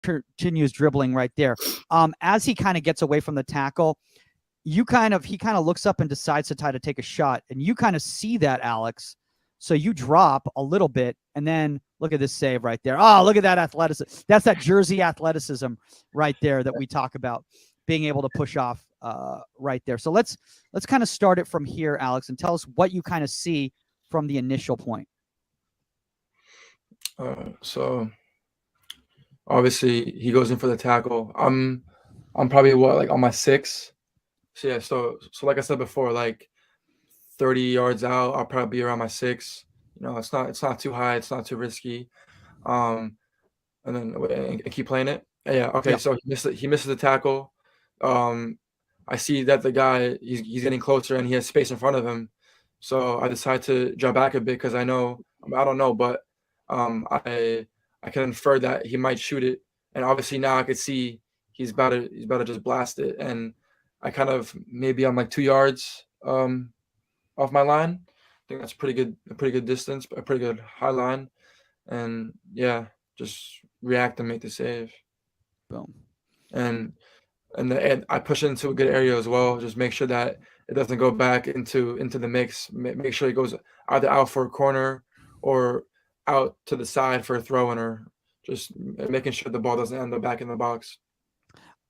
continues dribbling right there. As he kind of gets away from the tackle, he kind of looks up and decides to try to take a shot, and you kind of see that, Alex. So you drop a little bit, and then look at this save right there. Oh, look at that athleticism. That's that Jersey athleticism right there that we talk about, being able to push off right there. So let's kind of start it from here, Alex, and tell us what you kind of see from the initial point. So obviously he goes in for the tackle. I'm probably like on my 6. So yeah, so like I said before, like 30 yards out, I'll probably be around my 6. It's not too high, it's not too risky. And then and keep playing it. Yeah, okay. Yeah. So he misses the tackle. I see that the guy he's getting closer and he has space in front of him. So I decide to draw back a bit because I don't know, but I can infer that he might shoot it. And obviously now I could see he's about to just blast it. And I kind of maybe I'm like 2 yards off my line. I think that's a pretty good distance, a pretty good high line. And yeah, just react and make the save. Boom. And I push it into a good area as well. Just make sure that it doesn't go back into the mix. Make sure it goes either out for a corner or out to the side for a throw-in, or just making sure the ball doesn't end up back in the box.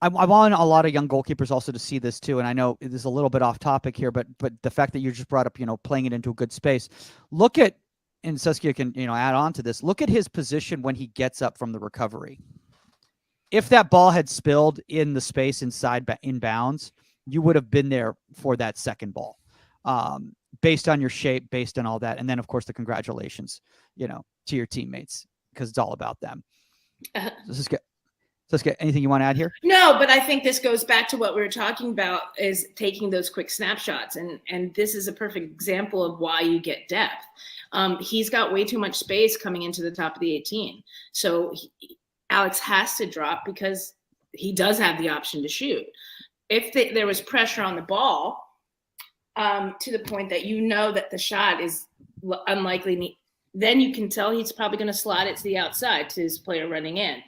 I want a lot of young goalkeepers also to see this too, and I know it is a little bit off topic here, but the fact that you just brought up, playing it into a good space. Look at, and Saskia can add on to this. Look at his position when he gets up from the recovery. If that ball had spilled in the space in bounds, you would have been there for that second ball, based on your shape, based on all that, and then of course the congratulations, to your teammates, because it's all about them. Saskia, anything you want to add here? No, but I think this goes back to what we were talking about, is taking those quick snapshots. And this is a perfect example of why you get depth. He's got way too much space coming into the top of the 18. So Alex has to drop because he does have the option to shoot. If there was pressure on the ball, to the point that that the shot is unlikely, then you can tell he's probably going to slot it to the outside to his player running in.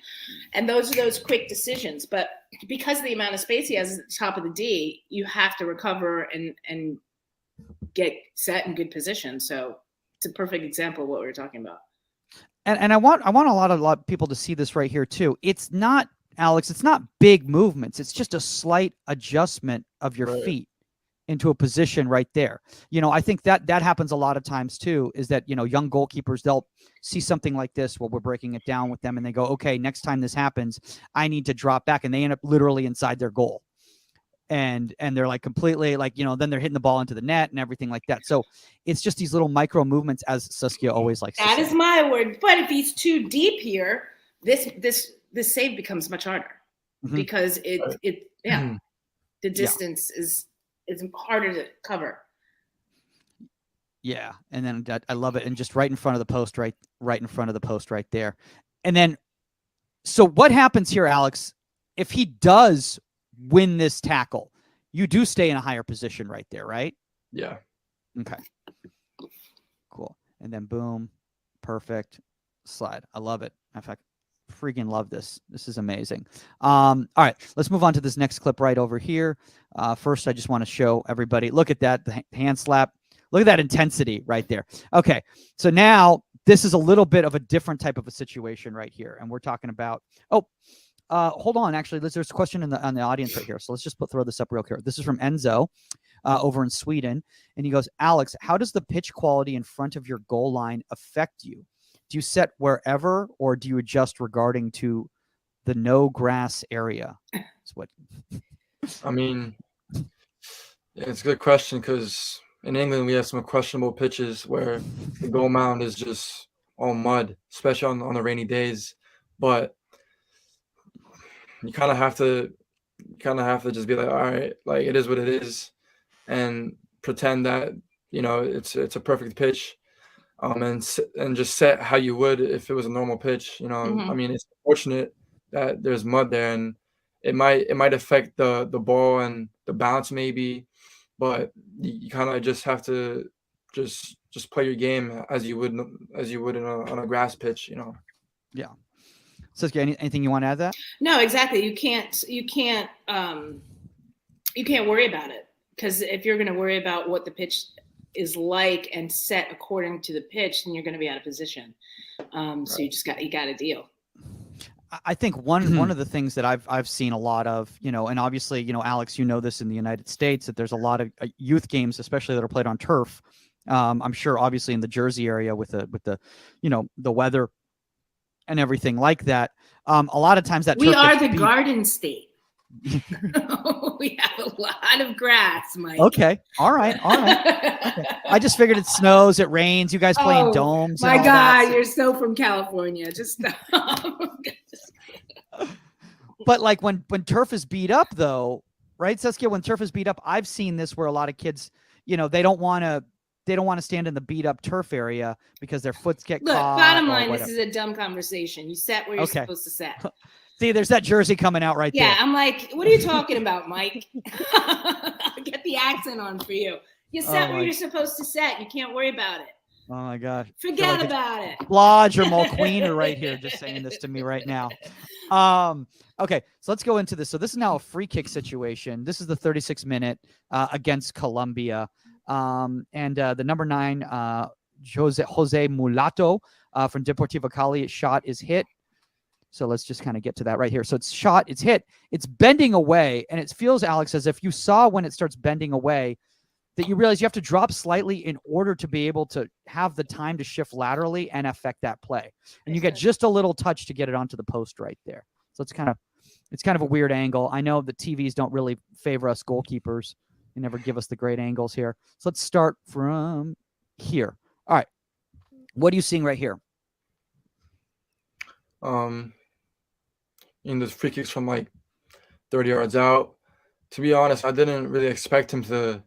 And those are those quick decisions. But because of the amount of space he has at the top of the D, you have to recover and get set in good position. So it's a perfect example of what we were talking about. And I want a lot of people to see this right here too. It's not, Alex, it's not big movements. It's just a slight adjustment of your feet into a position right there. I think that happens a lot of times too, is that, young goalkeepers, they'll see something like this while we're breaking it down with them, and they go, okay, next time this happens, I need to drop back, and they end up literally inside their goal. And they're like completely like, then they're hitting the ball into the net and everything like that. So it's just these little micro movements, as Saskia always likes to say. That is my word. But if he's too deep here, this save becomes much harder, because the distance is harder to cover. Yeah, and then I love it, and just right in front of the post, right in front of the post, right there. And then, so what happens here, Alex? If he does win this tackle, you do stay in a higher position right there, right? Yeah. Okay. Cool. And then boom, perfect slide. I love it. In fact, freaking love this. This is amazing. All right, let's move on to this next clip right over here. First, I just want to show everybody. Look at that, the hand slap. Look at that intensity right there. Okay, so now this is a little bit of a different type of a situation right here, and we're talking about. Hold on. Actually, there's a question on the audience right here, so let's just throw this up real quick. This is from Enzo, over in Sweden, and he goes, Alex, how does the pitch quality in front of your goal line affect you? Do you set wherever, or do you adjust regarding to the no grass area? That's what. I mean, yeah, it's a good question, because in England we have some questionable pitches where the goal mound is just all mud, especially on the rainy days. But you kind of have to just be like, all right, like it is what it is, and pretend that it's a perfect pitch. And just set how you would if it was a normal pitch. I mean, it's unfortunate that there's mud there, and it might affect the ball and the bounce maybe, but you kind of just have to just play your game as you would on a grass pitch. Yeah. Saskia, anything you want to add to that? No, exactly. You can't worry about it, because if you're going to worry about what the pitch is like and set according to the pitch, then you're going to be out of position. So you got to deal. I think one of the things that I've seen a lot of, you know, and obviously, you know, Alex, you know this in the United States, that there's a lot of youth games, especially that are played on turf. I'm sure, obviously, in the Jersey area with the, you know, the weather and everything like that. A lot of times that We turf are gets the garden state. We have a lot of grass, Mike. Okay. All right. Okay. I just figured it snows, it rains. You guys play in domes. My and all God, that, so- you're so from California. Just stop. But like when turf is beat up, though, right, Saskia? When turf is beat up, I've seen this where a lot of kids, you know, they don't want to stand in the beat up turf area because their foots get Look, caught. bottom or line, whatever. this is a dumb conversation. You set where you're supposed to set. See, there's that jersey coming out right there. Yeah, I'm like, what are you talking about, Mike? I'll get the accent on for you. You set where you're supposed to set. You can't worry about it. Oh my gosh. Forget about it. Lodge or Mulqueen are right here just saying this to me right now. Okay, so let's go into this. So this is now a free kick situation. This is the 36th minute against Colombia. And the number 9, Jose Mulato from Deportivo Cali, shot is hit. So let's just kind of get to that right here. So it's shot, it's hit, it's bending away, and it feels, Alex, as if you saw when it starts bending away that you realize you have to drop slightly in order to be able to have the time to shift laterally and affect that play. And you get just a little touch to get it onto the post right there. So it's kind of a weird angle. I know the TVs don't really favor us goalkeepers. They never give us the great angles here. So let's start from here. All right. What are you seeing right here? In those free kicks from like 30 yards out. To be honest, I didn't really expect him to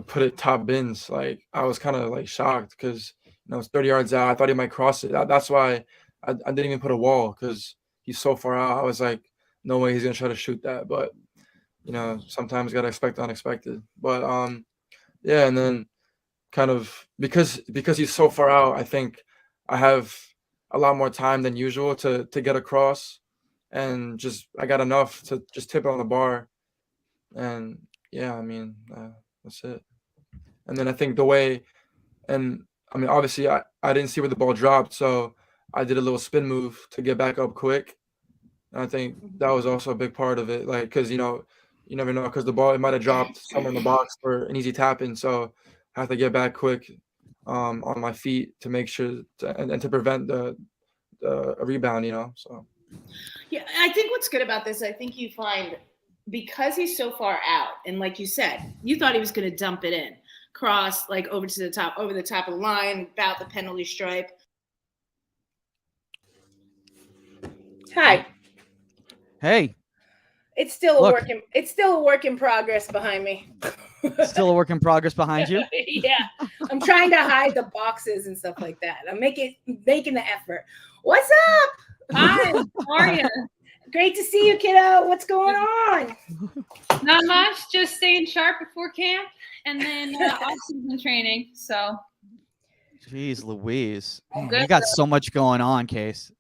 put it top bins. Like, I was kind of like shocked because, you know, it's 30 yards out. I thought he might cross it. That's why I didn't even put a wall, because he's so far out. I was like, no way he's gonna try to shoot that. But, you know, sometimes you gotta expect the unexpected. But yeah, and then kind of because he's so far out, I think I have a lot more time than usual to get across, and just I got enough to just tip it on the bar, and yeah, I mean that's it. And then I think the way, and I mean obviously I didn't see where the ball dropped, so I did a little spin move to get back up quick, and I think that was also a big part of it, like because you know you never know, because the ball, it might have dropped somewhere in the box for an easy tap in, so I have to get back quick on my feet to make sure and to prevent the a rebound, you know. So yeah, I think what's good about this, I think you find, because he's so far out, and like you said, you thought he was going to dump it in, cross like over the top of the line, about the penalty stripe. Hi. Hey. It's still a work in progress behind me. Still a work in progress behind you? Yeah. I'm trying to hide the boxes and stuff like that. I'm making the effort. What's up? Hi, how are you? Great to see you, kiddo. What's going on? Not much, just staying sharp before camp and then off-season training. So, Jeez Louise. Good. You got so much going on, Case.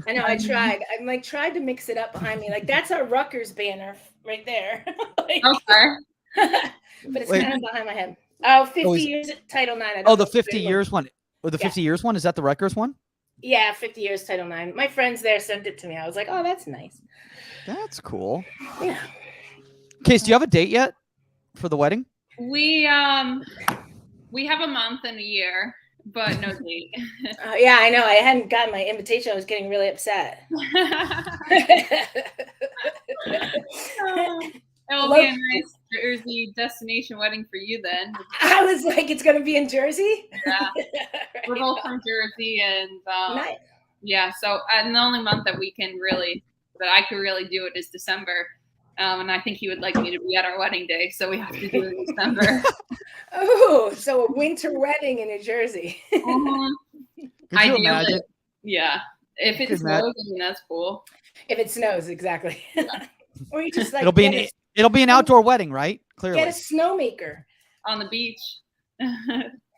I know, I tried. I'm like tried to mix it up behind me. Like, that's our Rutgers banner right there. Like, okay. But it's kind of behind my head. Oh, 50 years Title IX. Oh, the 50 years one. Oh, the 50 years one? Is that the Rutgers one? Yeah, 50 years Title IX. My friends there sent it to me. I was like, oh, that's nice. That's cool. Yeah. Case, do you have a date yet for the wedding? We have a month and a year, but no date. Yeah, I know. I hadn't gotten my invitation. I was getting really upset. It'll be a nice Jersey destination wedding for you then. I was like, it's going to be in Jersey? Yeah. We're both from Jersey, and Nice. yeah, so and the only month that I could really do it is December. And I think he would like me to be at our wedding day, so we have to do it in December. Oh, so a winter wedding in New Jersey. Could you imagine? Yeah. If it snows, I mean, that's cool. If it snows, exactly. Yeah. Or you just like it'll be an outdoor wedding, right? Clearly. Get a snowmaker on the beach.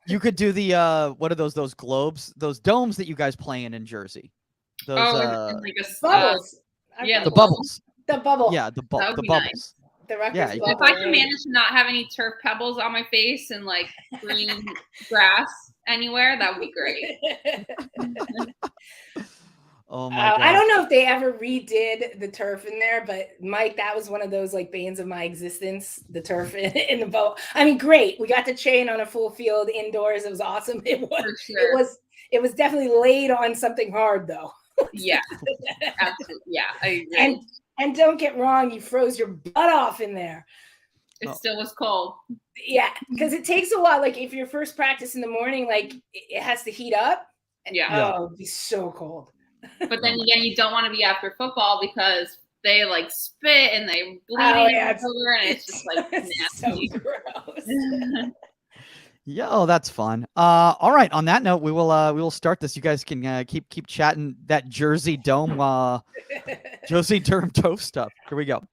You could do the what are those globes, those domes that you guys play in Jersey? Those in like a Bubbles. yeah, the bubbles. The bubble. Yeah, the That would the be bubbles. nice. The Rutgers Yeah, you Well, if bubble, I can right? manage to not have any turf pebbles on my face and like green grass anywhere, that would be great. Oh my god. I don't know if they ever redid the turf in there, but Mike, that was one of those like banes of my existence. The turf in the boat. I mean, great. We got to train on a full field indoors. It was awesome. For sure. It was definitely laid on something hard though. Yeah, absolutely. Yeah, I agree. And don't get wrong, you froze your butt off in there. It still was cold. Yeah, because it takes a while. Like if your first practice in the morning, like it has to heat up. Yeah. Oh, it'd be so cold. But then again, you don't want to be after football because they like spit and they bleed over, and it's just like nasty. So gross. Yeah, that's fun. All right. On that note, we will start this. You guys can keep chatting that Jersey Dome toast stuff. Here we go.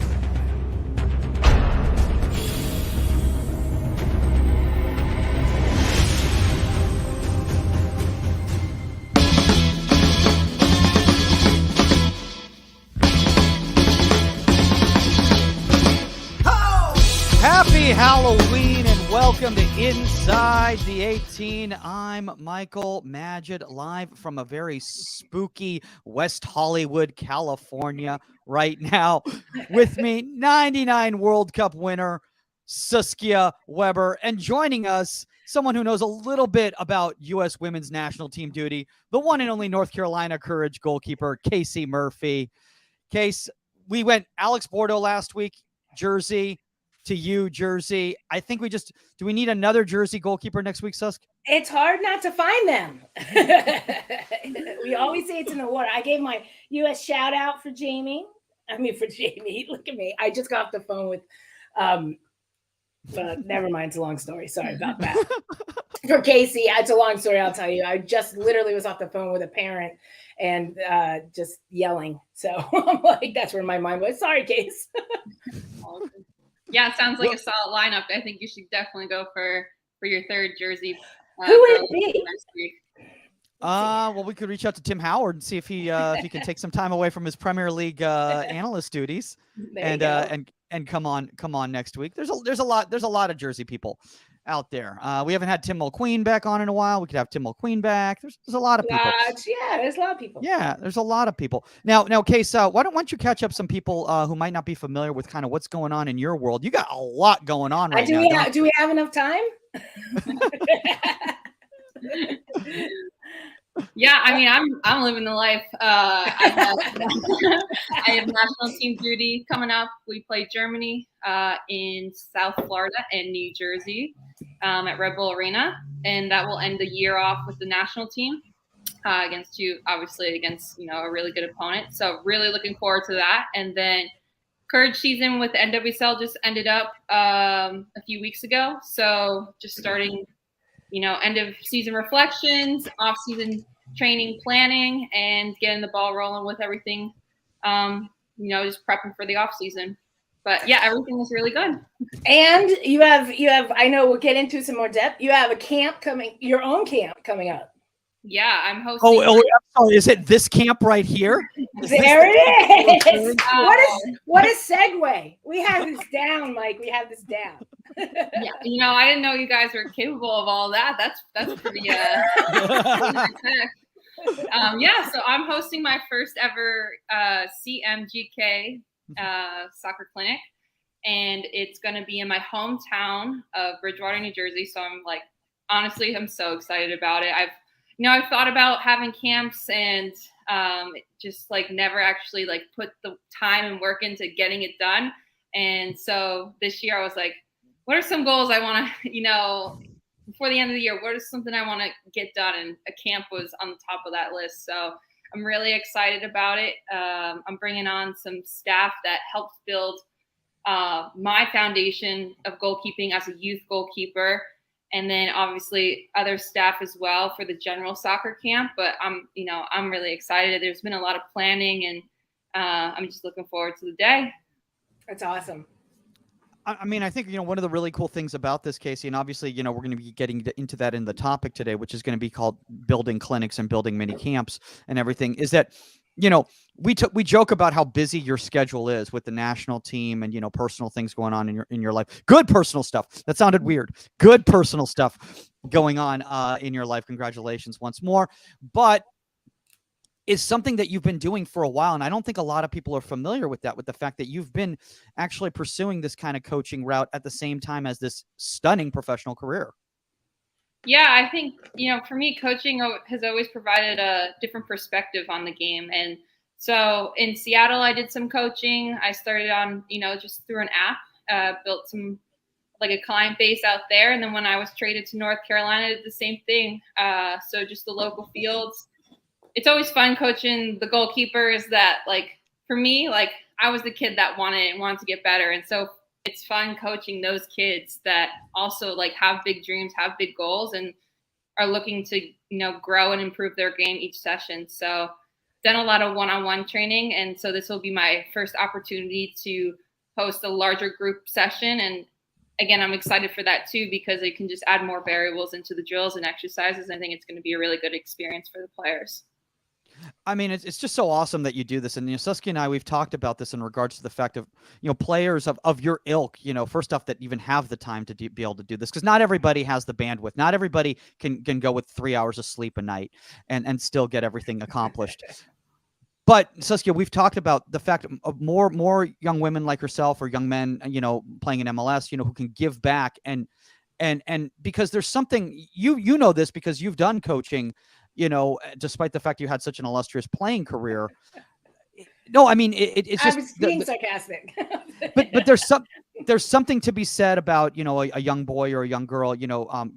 Happy Halloween and welcome to Inside the 18. I'm Michael Magid, live from a very spooky West Hollywood, California right now. With me, 99 World Cup winner, Saskia Weber, and joining us, someone who knows a little bit about U.S. women's national team duty, the one and only North Carolina Courage goalkeeper, Casey Murphy. Case, we went Alex Bordeaux last week, Jersey. To you, Jersey. I think do we need another Jersey goalkeeper next week, Susk? It's hard not to find them. We always say it's in the water. I gave my U.S. shout out for Jamie. For Jamie. Look at me. I just got off the phone with, but never mind. It's a long story. Sorry about that. For Casey, it's a long story. I'll tell you. I just literally was off the phone with a parent and just yelling. So I'm like, that's where my mind was. Sorry, Case. Yeah, it sounds like a solid lineup. I think you should definitely go for your third jersey. Who would it be? Next week. Well, we could reach out to Tim Howard and see if he can take some time away from his Premier League analyst duties and come on next week. There's a lot of Jersey people out there. We haven't had Tim Mulqueen back on in a while. We could have Tim Mulqueen back. There's a lot of people. Yeah, there's a lot of people. Yeah, there's a lot of people. Now, Case, why don't you catch up some people who might not be familiar with kind of what's going on in your world? You got a lot going on right now. Do we have enough time? Yeah, I mean, I'm living the life. I have national team duty coming up. We play Germany in South Florida and New Jersey at Red Bull Arena, and that will end the year off with the national team against a really good opponent. So really looking forward to that. And then Courage season with the NWSL just ended up a few weeks ago. So just starting, end of season reflections, off season training planning, and getting the ball rolling with everything. Just prepping for the off season. But yeah, everything is really good. And you have, I know we'll get into some more depth. You have your own camp coming up. Yeah, I'm hosting. Oh, sorry. Is it this camp right here? There it is. What a segue. We have this down, Mike. We have this down. Yeah, I didn't know you guys were capable of all that. That's pretty so I'm hosting my first ever CMGK soccer clinic, and it's going to be in my hometown of Bridgewater, New Jersey. So I'm so excited about it. I've thought about having camps and just never actually put the time and work into getting it done. And so this year I was like, what are some goals I want to, before the end of the year, what is something I want to get done? And a camp was on the top of that list. So I'm really excited about it. I'm bringing on some staff that helps build my foundation of goalkeeping as a youth goalkeeper. And then obviously other staff as well for the general soccer camp. But I'm really excited. There's been a lot of planning, and I'm just looking forward to the day. That's awesome. I mean, I think, one of the really cool things about this, Casey, and obviously, we're going to be getting into that in the topic today, which is going to be called building clinics and building mini camps and everything, is that, we joke about how busy your schedule is with the national team and, personal things going on in your life. Good personal stuff. That sounded weird. Good personal stuff going on in your life. Congratulations once more. But is something that you've been doing for a while. And I don't think a lot of people are familiar with that, with the fact that you've been actually pursuing this kind of coaching route at the same time as this stunning professional career. Yeah, I think, for me, coaching has always provided a different perspective on the game. And so in Seattle, I did some coaching. I started on, just through an app, built some, like a client base out there. And then when I was traded to North Carolina, I did the same thing. So just the local fields. It's always fun coaching the goalkeepers that, like, for me, like, I was the kid that wanted to get better. And so it's fun coaching those kids that also, like, have big dreams, have big goals, and are looking to, grow and improve their game each session. So done a lot of one-on-one training. And so this will be my first opportunity to host a larger group session. And again, I'm excited for that too, because it can just add more variables into the drills and exercises. I think it's going to be a really good experience for the players. I mean, it's just so awesome that you do this. And, Saskia and I, we've talked about this in regards to the fact of, players of your ilk, first off, that even have the time to be able to do this, because not everybody has the bandwidth. Not everybody can go with 3 hours of sleep a night and still get everything accomplished. But Saskia, we've talked about the fact of more young women like herself, or young men, playing in MLS, who can give back. And because there's something, you know this because you've done coaching, despite the fact you had such an illustrious playing career. No, I mean, it's just, I was being sarcastic. but there's something to be said about, a young boy or a young girl,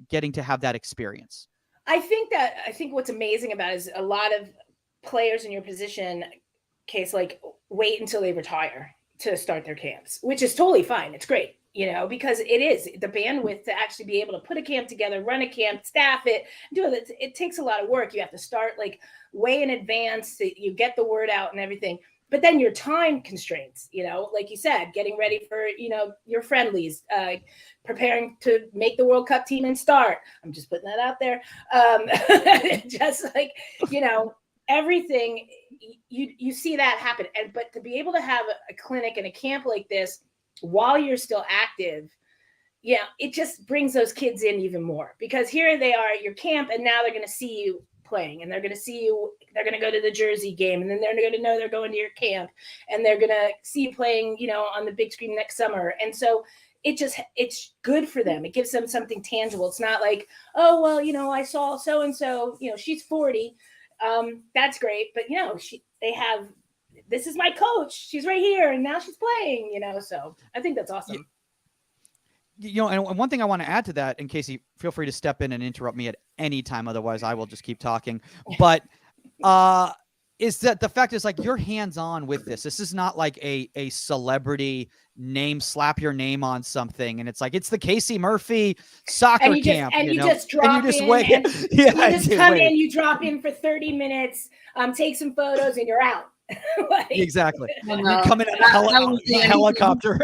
getting to have that experience. I think what's amazing about it is a lot of players in your position, Case, like, wait until they retire to start their camps, which is totally fine. It's great. Because it is the bandwidth to actually be able to put a camp together, run a camp, staff it, do it. It takes a lot of work. You have to start, like, way in advance so you get the word out and everything. But then your time constraints, like you said, getting ready for, your friendlies, preparing to make the World Cup team and start. I'm just putting that out there. Just like, everything, you see that happen. But to be able to have a clinic and a camp like this while you're still active, it just brings those kids in even more, because here they are at your camp and now they're going to see you playing, and they're going to see you, they're going to go to the Jersey game, and then they're going to know they're going to your camp, and they're going to see you playing, on the big screen next summer. And so it's good for them. It gives them something tangible. It's not like, oh, well, I saw so-and-so, she's 40. That's great. But, they have, this is my coach. She's right here, and now she's playing, so I think that's awesome. And one thing I want to add to that, and Casey, feel free to step in and interrupt me at any time. Otherwise, I will just keep talking. But is that the fact is, like, you're hands-on with this. This is not like a celebrity name, slap your name on something, and it's like, it's the Casey Murphy soccer camp. And you just drop in. You drop in for 30 minutes, take some photos, and you're out. Exactly. You come in a helicopter.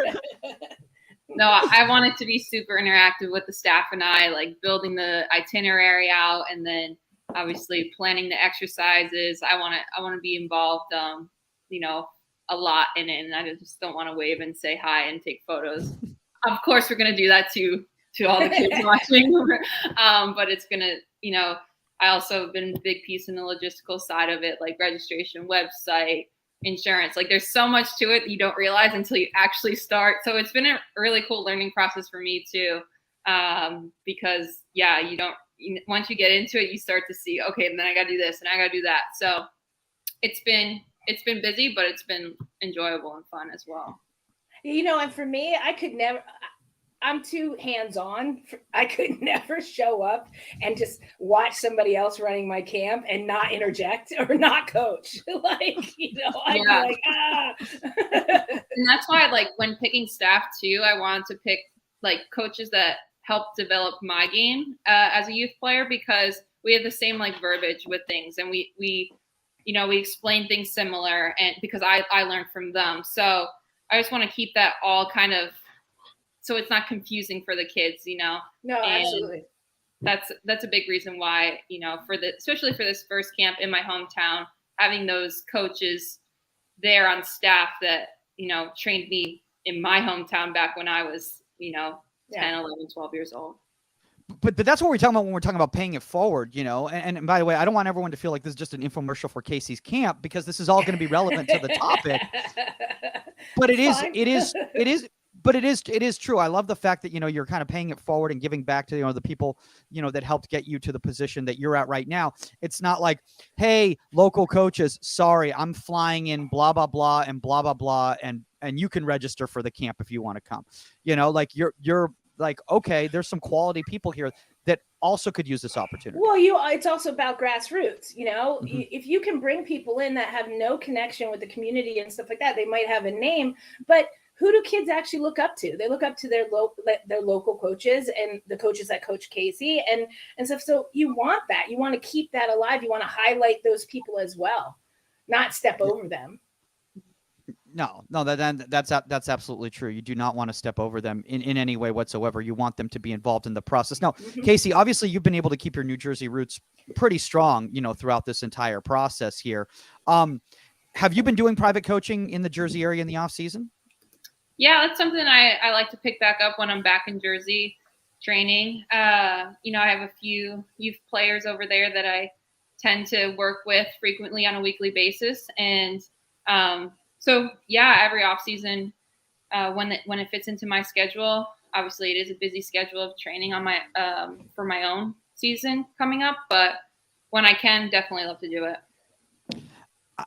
No, I want it to be super interactive with the staff and I, like, building the itinerary out, and then obviously planning the exercises. I want to be involved, a lot in it, and I just don't want to wave and say hi and take photos. Of course, we're going to do that to all the kids watching, but it's going to, I also have been a big piece in the logistical side of it, like registration, website, insurance. Like, there's so much to it that you don't realize until you actually start. So it's been a really cool learning process for me too, because once you get into it, you start to see, okay, then I got to do this and I got to do that. So it's been busy, but it's been enjoyable and fun as well. And for me, I'm too hands-on. I could never show up and just watch somebody else running my camp and not interject or not coach. I'd be like, And that's why, like, when picking staff too, I wanted to pick, like, coaches that help develop my game as a youth player, because we have the same, like, verbiage with things, and we explain things similar, and because I learned from them. So I just want to keep that all kind of so it's not confusing for the kids, No, And absolutely. That's a big reason why, especially for this first camp in my hometown, having those coaches there on staff that, trained me in my hometown back when I was, 10, 11, 12 years old. But that's what we're talking about when we're talking about paying it forward, and by the way, I don't want everyone to feel like this is just an infomercial for Casey's camp, because this is all going to be relevant to the topic. But it is true. I love the fact that, you're kind of paying it forward and giving back to, the people, that helped get you to the position that you're at right now. It's not like, hey, local coaches, sorry, I'm flying in blah, blah, blah, and blah, blah, blah. And you can register for the camp if you want to come, like you're like, okay, there's some quality people here that also could use this opportunity. Well, it's also about grassroots, if you can bring people in that have no connection with the community and stuff like that, they might have a name, but who do kids actually look up to? They look up to their local coaches and the coaches that coach Casey and stuff. So you want that. You want to keep that alive. You want to highlight those people as well, not step over them. No, that's absolutely true. You do not want to step over them in any way whatsoever. You want them to be involved in the process. Now, Casey, obviously you've been able to keep your New Jersey roots pretty strong, throughout this entire process here. Have you been doing private coaching in the Jersey area in the off season? Yeah, that's something I like to pick back up when I'm back in Jersey training. I have a few youth players over there that I tend to work with frequently on a weekly basis. And so, yeah, every off season, when it fits into my schedule, obviously it is a busy schedule of training on my for my own season coming up. But when I can, definitely love to do it.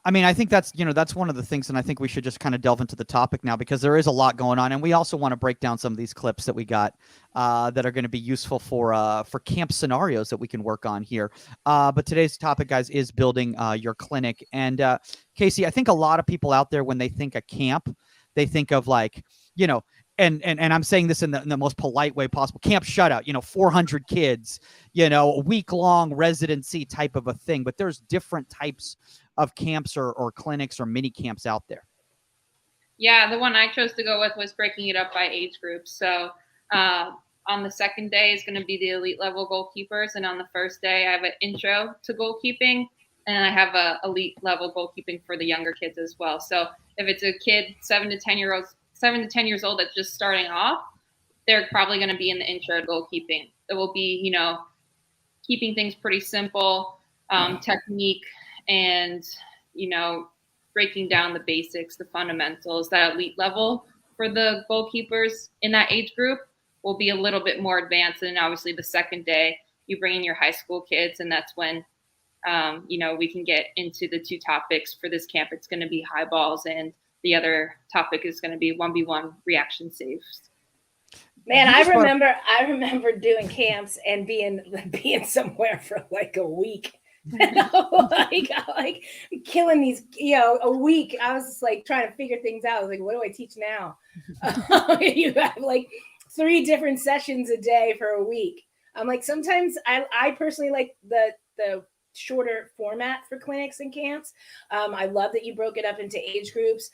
I mean, I think that's one of the things, and I think we should just kind of delve into the topic now, because there is a lot going on, and we also want to break down some of these clips that we got that are going to be useful for camp scenarios that we can work on here. But today's topic, guys, is building your clinic. And Casey, I think a lot of people out there, when they think of camp, they think of like, and I'm saying this in the most polite way possible, camp shutout, 400 kids, a week-long residency type of a thing. But there's different types of camps or clinics or mini camps out there. Yeah, the one I chose to go with was breaking it up by age groups. So on the second day is going to be the elite level goalkeepers. And on the first day, I have an intro to goalkeeping, and I have a elite level goalkeeping for the younger kids as well. So if it's a kid 7 to 10 years old that's just starting off, they're probably going to be in the intro to goalkeeping. It will be, keeping things pretty simple, technique, and, breaking down the basics, the fundamentals. That elite level for the goalkeepers in that age group will be a little bit more advanced. And obviously the second day you bring in your high school kids, and that's when, we can get into the two topics for this camp. It's going to be high balls, and the other topic is going to be 1v1 reaction saves. Man, I remember doing camps and being somewhere for like a week. like killing these, a week. I was just like trying to figure things out. I was like, what do I teach now? You have like 3 different sessions a day for a week. I'm like, sometimes I personally like the shorter format for clinics and camps. I love that you broke it up into age groups.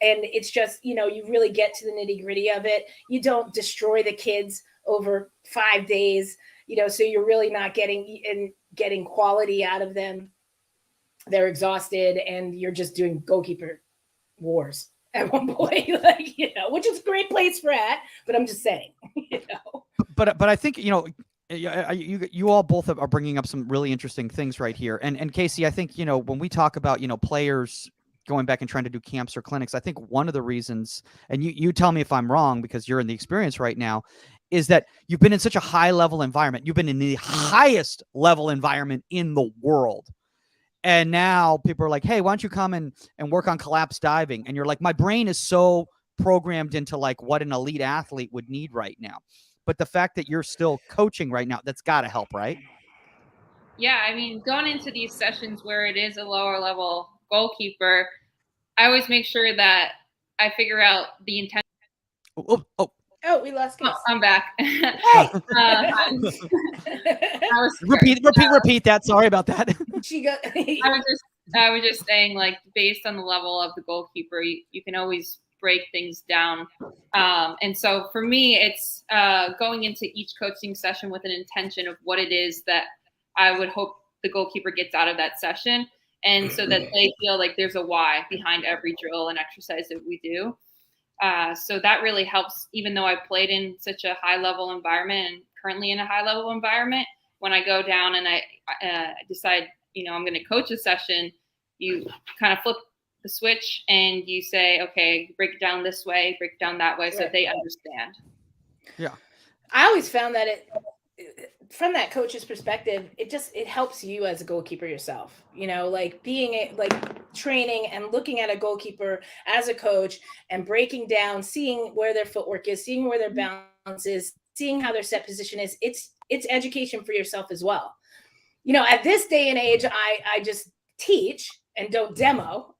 And it's just, you really get to the nitty gritty of it. You don't destroy the kids over 5 days, so you're really not getting quality out of them. They're exhausted, and you're just doing goalkeeper wars at one point, which is a great place for it. But I'm just saying, But I think, you all both are bringing up some really interesting things right here. And Casey, I think, when we talk about, players going back and trying to do camps or clinics, I think one of the reasons, and you tell me if I'm wrong, because you're in the experience right now, is that you've been in such a high level environment. You've been in the highest level environment in the world. And now people are like, hey, why don't you come and work on collapse diving? And you're like, my brain is so programmed into like what an elite athlete would need right now. But the fact that you're still coaching right now, that's got to help, right? Yeah, I mean, going into these sessions where it is a lower level goalkeeper, I always make sure that I figure out the intent. Oh, we lost. Oh, I'm back. Hey! Repeat that. Sorry about that. I was just saying, like, based on the level of the goalkeeper, you can always break things down. And so for me, it's going into each coaching session with an intention of what it is that I would hope the goalkeeper gets out of that session. And so that they feel like there's a why behind every drill and exercise that we do. So that really helps, even though I played in such a high level environment and currently in a high level environment. When I go down and I decide, I'm going to coach a session, you kind of flip the switch and you say, okay, break it down this way, break it down that way, so that they understand. Yeah. I always found that from that coach's perspective, it helps you as a goalkeeper yourself, like training and looking at a goalkeeper as a coach and breaking down, seeing where their footwork is, seeing where their balance is, seeing how their set position is. It's education for yourself as well. At this day and age, I just teach and don't demo.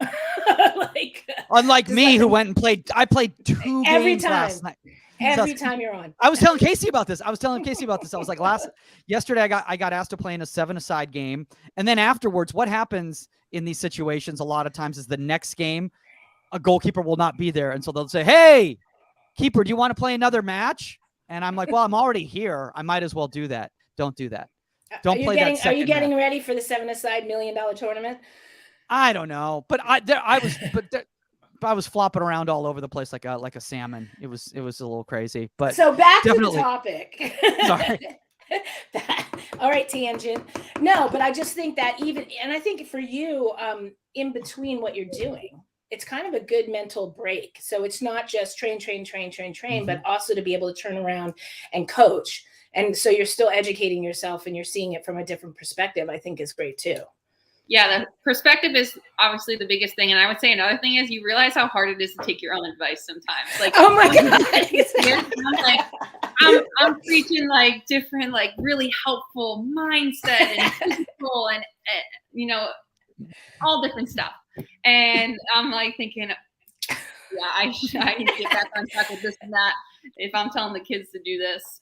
Unlike me, who went and played, I played 2 games last night. Every time you're on. I was telling Casey about this. I was like, yesterday I got asked to play in a 7-a-side game. And then afterwards, what happens in these situations a lot of times is the next game, a goalkeeper will not be there. And so they'll say, hey, keeper, do you want to play another match? And I'm like, well, I'm already here. I might as well do that. Don't do that. Don't play that second Are you getting match. ready for the 7-a-side $1 million tournament? I don't know, but I was flopping around all over the place like a salmon. It was a little crazy, but so back to the topic. Sorry. All right, tangent. No, but I just think that and I think for you, in between what you're doing, it's kind of a good mental break. So it's not just train, but also to be able to turn around and coach. And so you're still educating yourself and you're seeing it from a different perspective, I think is great too. Yeah, the perspective is obviously the biggest thing. And I would say another thing is you realize how hard it is to take your own advice sometimes. Like, oh my God. Like, I'm preaching like different, like really helpful mindset and physical and, all different stuff. And I'm like thinking, yeah, I need to get back on track with this and that if I'm telling the kids to do this.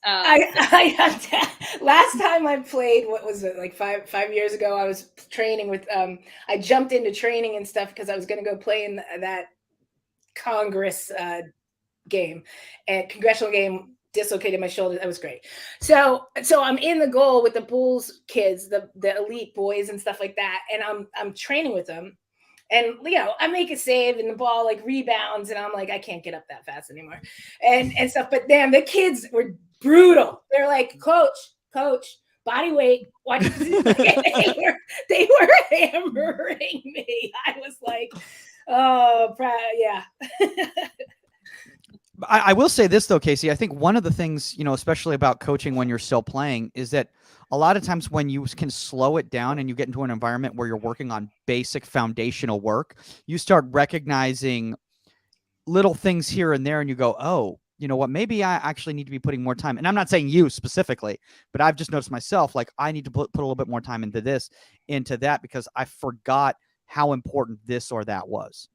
Last time I played, what was it, like five years ago, I was training with, I jumped into training and stuff because I was going to go play in that Congress game and congressional game, dislocated my shoulder. That was great. So I'm in the goal with the Bulls kids, the elite boys and stuff like that. And I'm training with them. And, I make a save and the ball like rebounds and I'm like, I can't get up that fast anymore and stuff. But damn, the kids were brutal. They're like, coach, body weight. Watch. They were hammering me. I was like, oh, yeah. I will say this though, Casey, I think one of the things, especially about coaching when you're still playing is that a lot of times when you can slow it down and you get into an environment where you're working on basic foundational work, you start recognizing little things here and there and you go, oh, you know what, maybe I actually need to be putting more time. And I'm not saying you specifically, but I've just noticed myself, like I need to put a little bit more time into that because I forgot how important this or that was.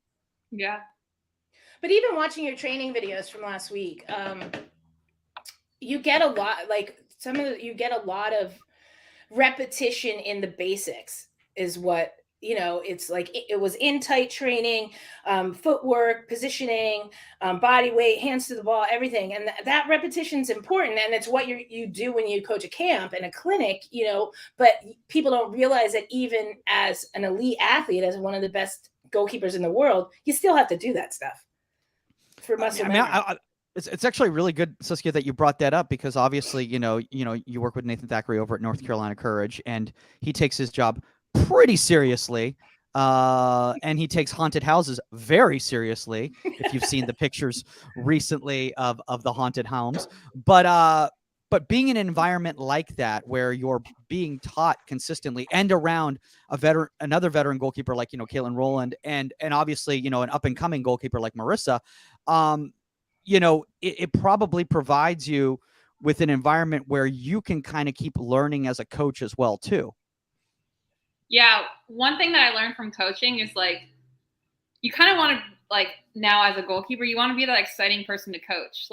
Yeah. But even watching your training videos from last week, you get a lot, you get a lot of repetition in the basics is what, it's like it was in tight training, footwork, positioning, body weight, hands to the ball, everything. And that repetition is important. And it's what you do when you coach a camp and a clinic, but people don't realize that even as an elite athlete, as one of the best goalkeepers in the world, you still have to do that stuff for muscle memory. It's actually really good, Saskia, that you brought that up because obviously, you work with Nathan Thackeray over at North Carolina Courage, and he takes his job pretty seriously, and he takes haunted houses very seriously. If you've seen the pictures recently of the haunted homes, but being in an environment like that where you're being taught consistently and around another veteran goalkeeper like Caitlin Rowland, and obviously an up and coming goalkeeper like Marissa. It probably provides you with an environment where you can kind of keep learning as a coach as well, too. Yeah. One thing that I learned from coaching is you kind of want to now as a goalkeeper, you want to be that exciting person to coach.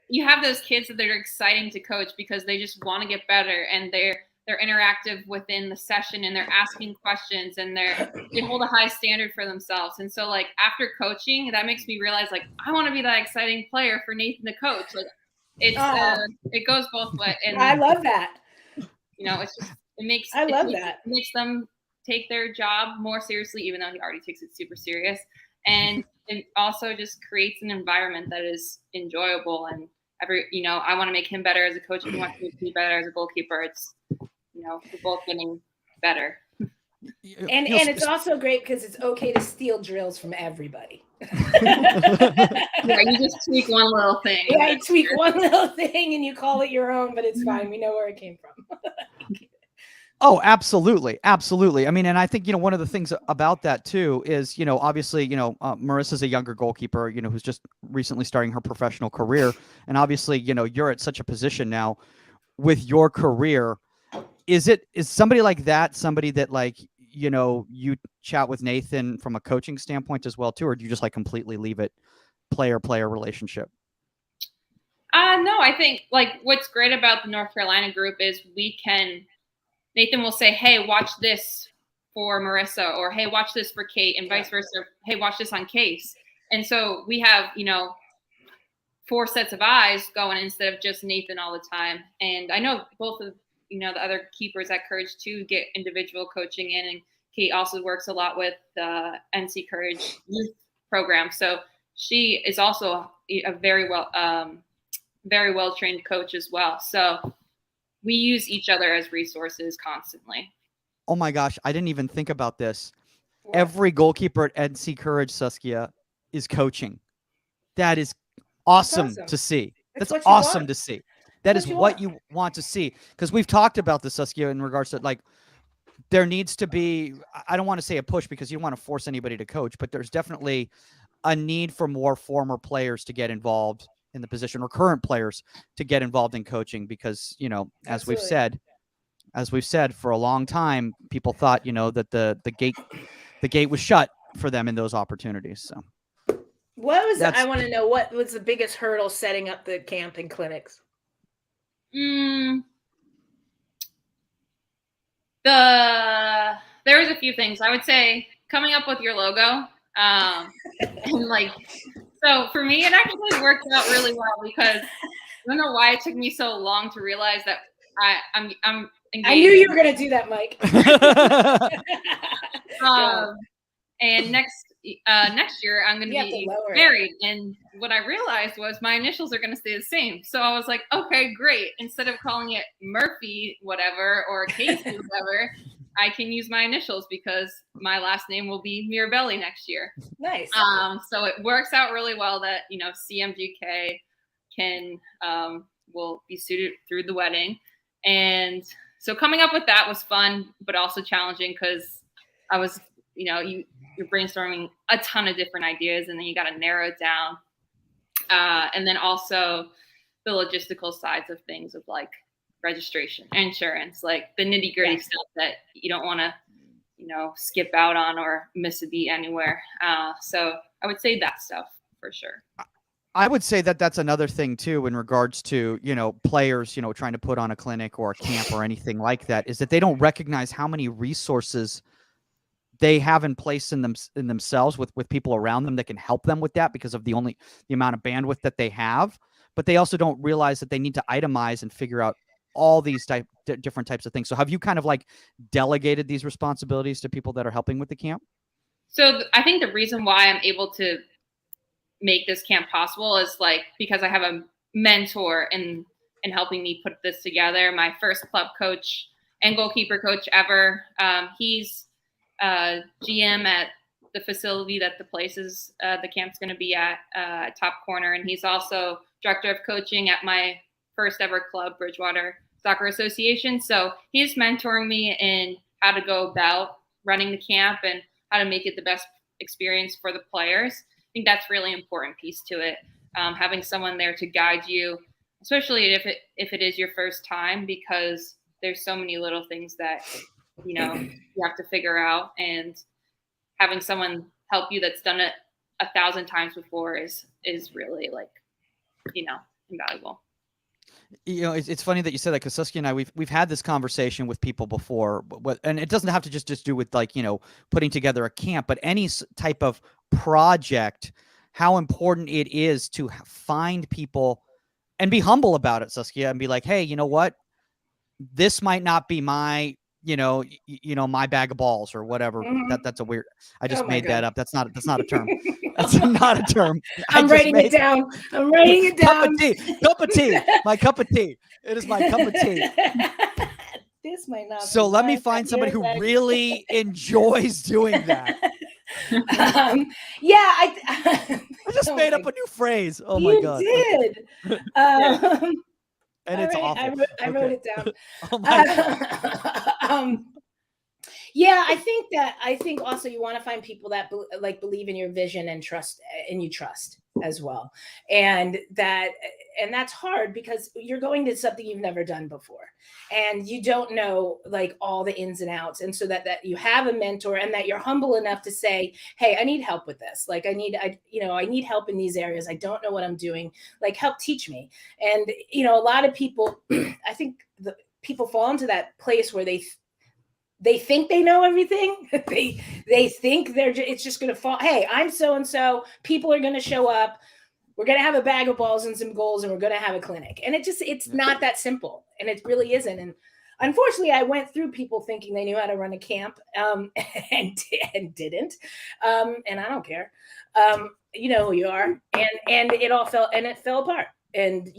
You have those kids that they're exciting to coach because they just want to get better and they're they're interactive within the session, and they're asking questions, and they hold a high standard for themselves. And so like after coaching, that makes me realize like I want to be that exciting player for Nathan to coach. Like it's it goes both ways. And I love that. you know, it's just it makes them take their job more seriously, even though he already takes it super serious. And it also just creates an environment that is enjoyable, and I want to make him better as a coach, and he wants to make me better as a goalkeeper. It's, we're both getting better. And it's also great because it's okay to steal drills from everybody. Yeah, you just tweak one little thing. Yeah, you tweak one little thing and you call it your own, but it's fine. We know where it came from. Oh, absolutely. Absolutely. I mean, and I think, one of the things about that too is, obviously, Marissa's a younger goalkeeper, who's just recently starting her professional career. And obviously, you're at such a position now with your career. Is somebody like that, somebody that like, you chat with Nathan from a coaching standpoint as well too, or do you just like completely leave it player-player relationship? No, I think like what's great about the North Carolina group is Nathan will say, hey, watch this for Marissa, or hey, watch this for Kate, and vice versa. Hey, watch this on Case. And so we have, 4 sets of eyes going instead of just Nathan all the time. And I know both of, the other keepers at Courage too get individual coaching in, and Kate also works a lot with the NC Courage youth program. So she is also a very well trained coach as well. So we use each other as resources constantly. Oh my gosh, I didn't even think about this. What? Every goalkeeper at NC Courage, Saskia, is coaching. That is awesome to see. That's awesome to see. That is what you want to see. Because we've talked about this, Saskia, in regards to like, there needs to be, I don't want to say a push because you don't want to force anybody to coach, but there's definitely a need for more former players to get involved in the position, or current players to get involved in coaching, because, as we've said for a long time, people thought, that the gate was shut for them in those opportunities. So I want to know, what was the biggest hurdle setting up the camp and clinics? There was a few things. I would say coming up with your logo. And like, so for me, it actually worked out really well, because I don't know why it took me so long to realize that I'm engaged. I knew you were going to do that, Mike. And next year I'm going to be married. And what I realized was my initials are going to stay the same. So I was like, okay, great. Instead of calling it Murphy, whatever, or Casey, whatever, I can use my initials, because my last name will be Mirabelli next year. Nice. So it works out really well that, CMGK will be suited through the wedding. And so coming up with that was fun, but also challenging, because I was, you're brainstorming a ton of different ideas, and then you got to narrow it down. And then also the logistical sides of things, of like registration, insurance, like the nitty gritty stuff that you don't want to, skip out on or miss a beat anywhere. So I would say that stuff for sure. I would say that that's another thing too, in regards to, players, trying to put on a clinic or a camp or anything like that, is that they don't recognize how many resources they have in place in themselves with people around them that can help them with that, because of the amount of bandwidth that they have. But they also don't realize that they need to itemize and figure out all these different types of things. So have you kind of like delegated these responsibilities to people that are helping with the camp? So I think the reason why I'm able to make this camp possible is like because I have a mentor in helping me put this together. My first club coach and goalkeeper coach ever. He's GM at the facility that the camp's going to be at Top Corner, and he's also director of coaching at my first ever club, Bridgewater Soccer Association. So he's mentoring me in how to go about running the camp and how to make it the best experience for the players. I think that's really important piece to it. Having someone there to guide you, especially if it is your first time, because there's so many little things that you have to figure out, and having someone help you that's done it 1,000 times before is really like invaluable. You know, it's funny that you said that, because Saskia and I, we've had this conversation with people before, and it doesn't have to just do with, like, you know, putting together a camp, but any type of project, how important it is to find people and be humble about it, Saskia, and be like, hey, you know what? This might not be my, my bag of balls or whatever. Mhm. That's a weird, I just Oh my made that God. up. That's not a term. That's not a term. I'm writing it down. I'm writing it Cup down. of tea. Cup of tea. My cup of tea. It is my cup of tea. This might not. So be let me mine, find but somebody here's who that. really enjoys doing that. Yeah, I just oh made my- up a new phrase. Oh my you God. did. And all it's right, awful. I wrote Okay. it down. Oh my God. Yeah, I think also you want to find people that believe in your vision and you trust as well. And that's hard because you're going to something you've never done before and you don't know like all the ins and outs. And so that you have a mentor and that you're humble enough to say, hey, I need help with this. Like I need help in these areas. I don't know what I'm doing. Like help teach me. And, a lot of people, I think people fall into that place where they think they know everything. they think it's just going to fall. Hey, I'm so-and-so. People are going to show up. We're going to have a bag of balls and some goals, and we're going to have a clinic. And it's not that simple. And it really isn't. And unfortunately, I went through people thinking they knew how to run a camp and didn't. And I don't care. You know who you are. And it fell apart. And,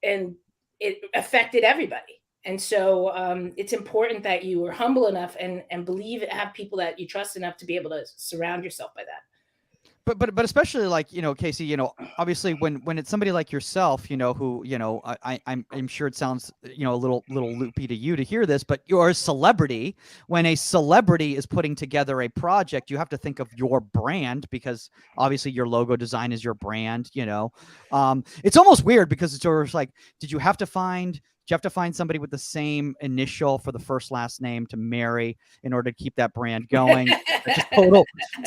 and it affected everybody. And so it's important that you are humble enough and have people that you trust enough to be able to surround yourself by that. But especially like, Casey, obviously when it's somebody like yourself, who, I'm sure it sounds, a little loopy to you to hear this, but you're a celebrity. When a celebrity is putting together a project, you have to think of your brand, because obviously your logo design is your brand, it's almost weird because it's sort of like, did you have to find somebody with the same initial for the first last name to marry in order to keep that brand going? Just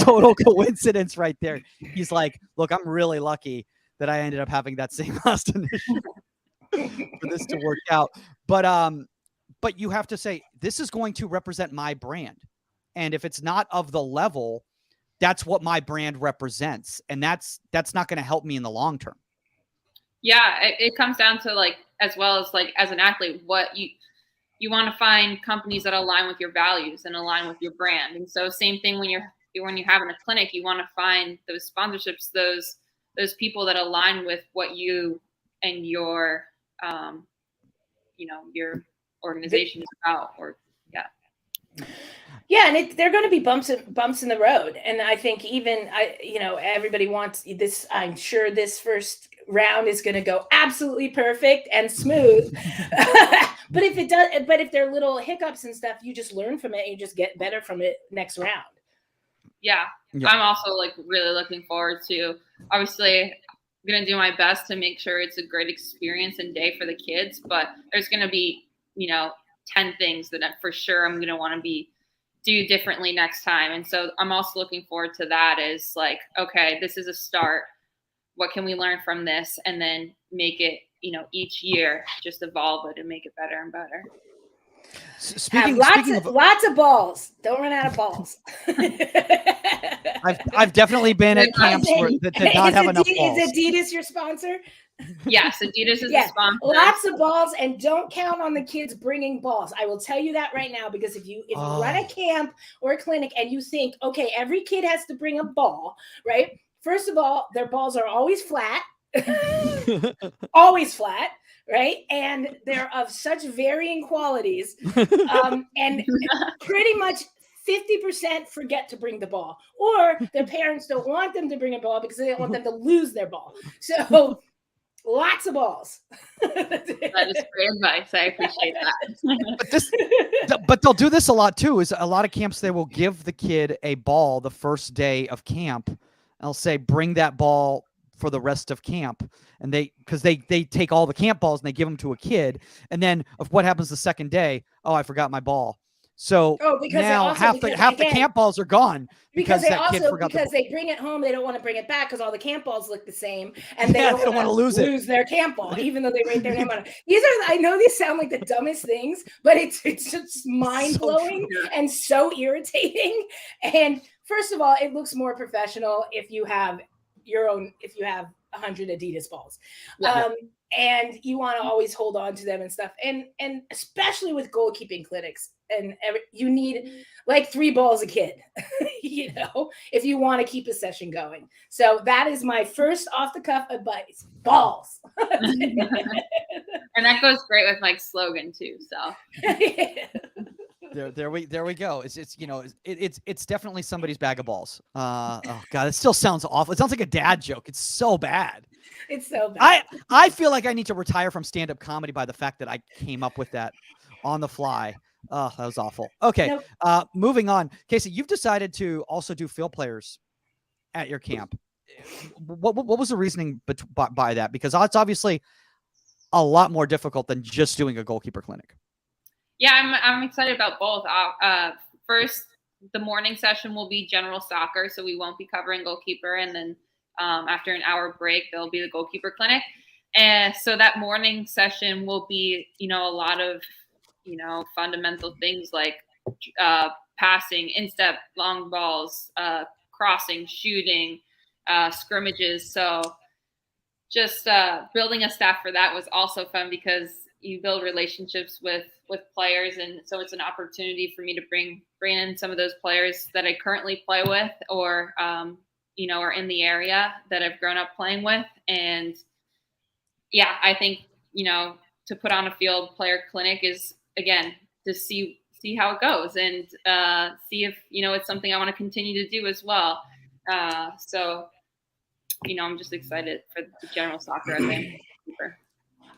total coincidence right there. He's like, look, I'm really lucky that I ended up having that same last initial for this to work out. But you have to say, this is going to represent my brand. And if it's not of the level, that's what my brand represents. And that's not going to help me in the long term. Yeah, it comes down to like, as well as like as an athlete, what you want to find companies that align with your values and align with your brand. And so same thing when you're having a clinic, you want to find those sponsorships, those people that align with what you and your your organization is about. And they're going to be bumps in the road. And I think everybody wants this. I'm sure this first round is going to go absolutely perfect and smooth. But if there are little hiccups and stuff, you just learn from it. And you just get better from it next round. Yeah. I'm also like really looking forward to, obviously I'm going to do my best to make sure it's a great experience and day for the kids, but there's going to be, 10 things that for sure I'm going to want to do differently next time. And so I'm also looking forward to that as like, okay, this is a start. What can we learn from this? And then make it, each year just evolve it and make it better and better. Lots of balls. Don't run out of balls. I've definitely been at camps that did not have enough balls. Is Adidas your sponsor? Yes, Adidas is the sponsor. Lots of balls, and don't count on the kids bringing balls. I will tell you that right now, because if you run a camp or a clinic and you think, okay, every kid has to bring a ball, right? First of all, their balls are always flat. Always flat, right? And they're of such varying qualities. And pretty much 50% forget to bring the ball, or their parents don't want them to bring a ball because they don't want them to lose their ball. So lots of balls. That is great advice. I appreciate that. But they'll do this a lot too. Is a lot of camps, they will give the kid a ball the first day of camp. They'll say, bring that ball for the rest of camp. And because they take all the camp balls and they give them to a kid. And then what happens the second day? Oh, I forgot my ball. So because now also, half the again, camp balls are gone because because they that kid also forgot because the ball. they bring it home, they don't want to bring it back because all the camp balls look the same, and they Yeah, don't, they don't want wanna to lose it. their camp ball, even though they write their name on it. I know these sound like the dumbest things, but it's just mind blowing and so irritating. And first of all, it looks more professional if you have 100 Adidas balls. Yeah. And you want to always hold on to them and stuff. And especially with goalkeeping clinics, you need like 3 balls a kid, if you want to keep a session going. So that is my first off the cuff advice: balls. And that goes great with Mike's slogan too. So There we go. It's definitely somebody's bag of balls. Oh God, it still sounds awful. It sounds like a dad joke. It's so bad. It's so bad. I feel like I need to retire from stand-up comedy by the fact that I came up with that on the fly. Oh, that was awful. Okay. Nope. Moving on. Casey, you've decided to also do field players at your camp. What was the reasoning by that? Because it's obviously a lot more difficult than just doing a goalkeeper clinic. Yeah, I'm excited about both. First, the morning session will be general soccer, so we won't be covering goalkeeper, and then after an hour break, there'll be the goalkeeper clinic. And so that morning session will be, a lot of, fundamental things like passing, instep, long balls, crossing, shooting, scrimmages. So just building a staff for that was also fun because you build relationships with players, and so it's an opportunity for me to bring in some of those players that I currently play with, or are in the area that I've grown up playing with. And yeah, I think to put on a field player clinic is, again, to see how it goes and see if it's something I want to continue to do as well. So I'm just excited for the general soccer event.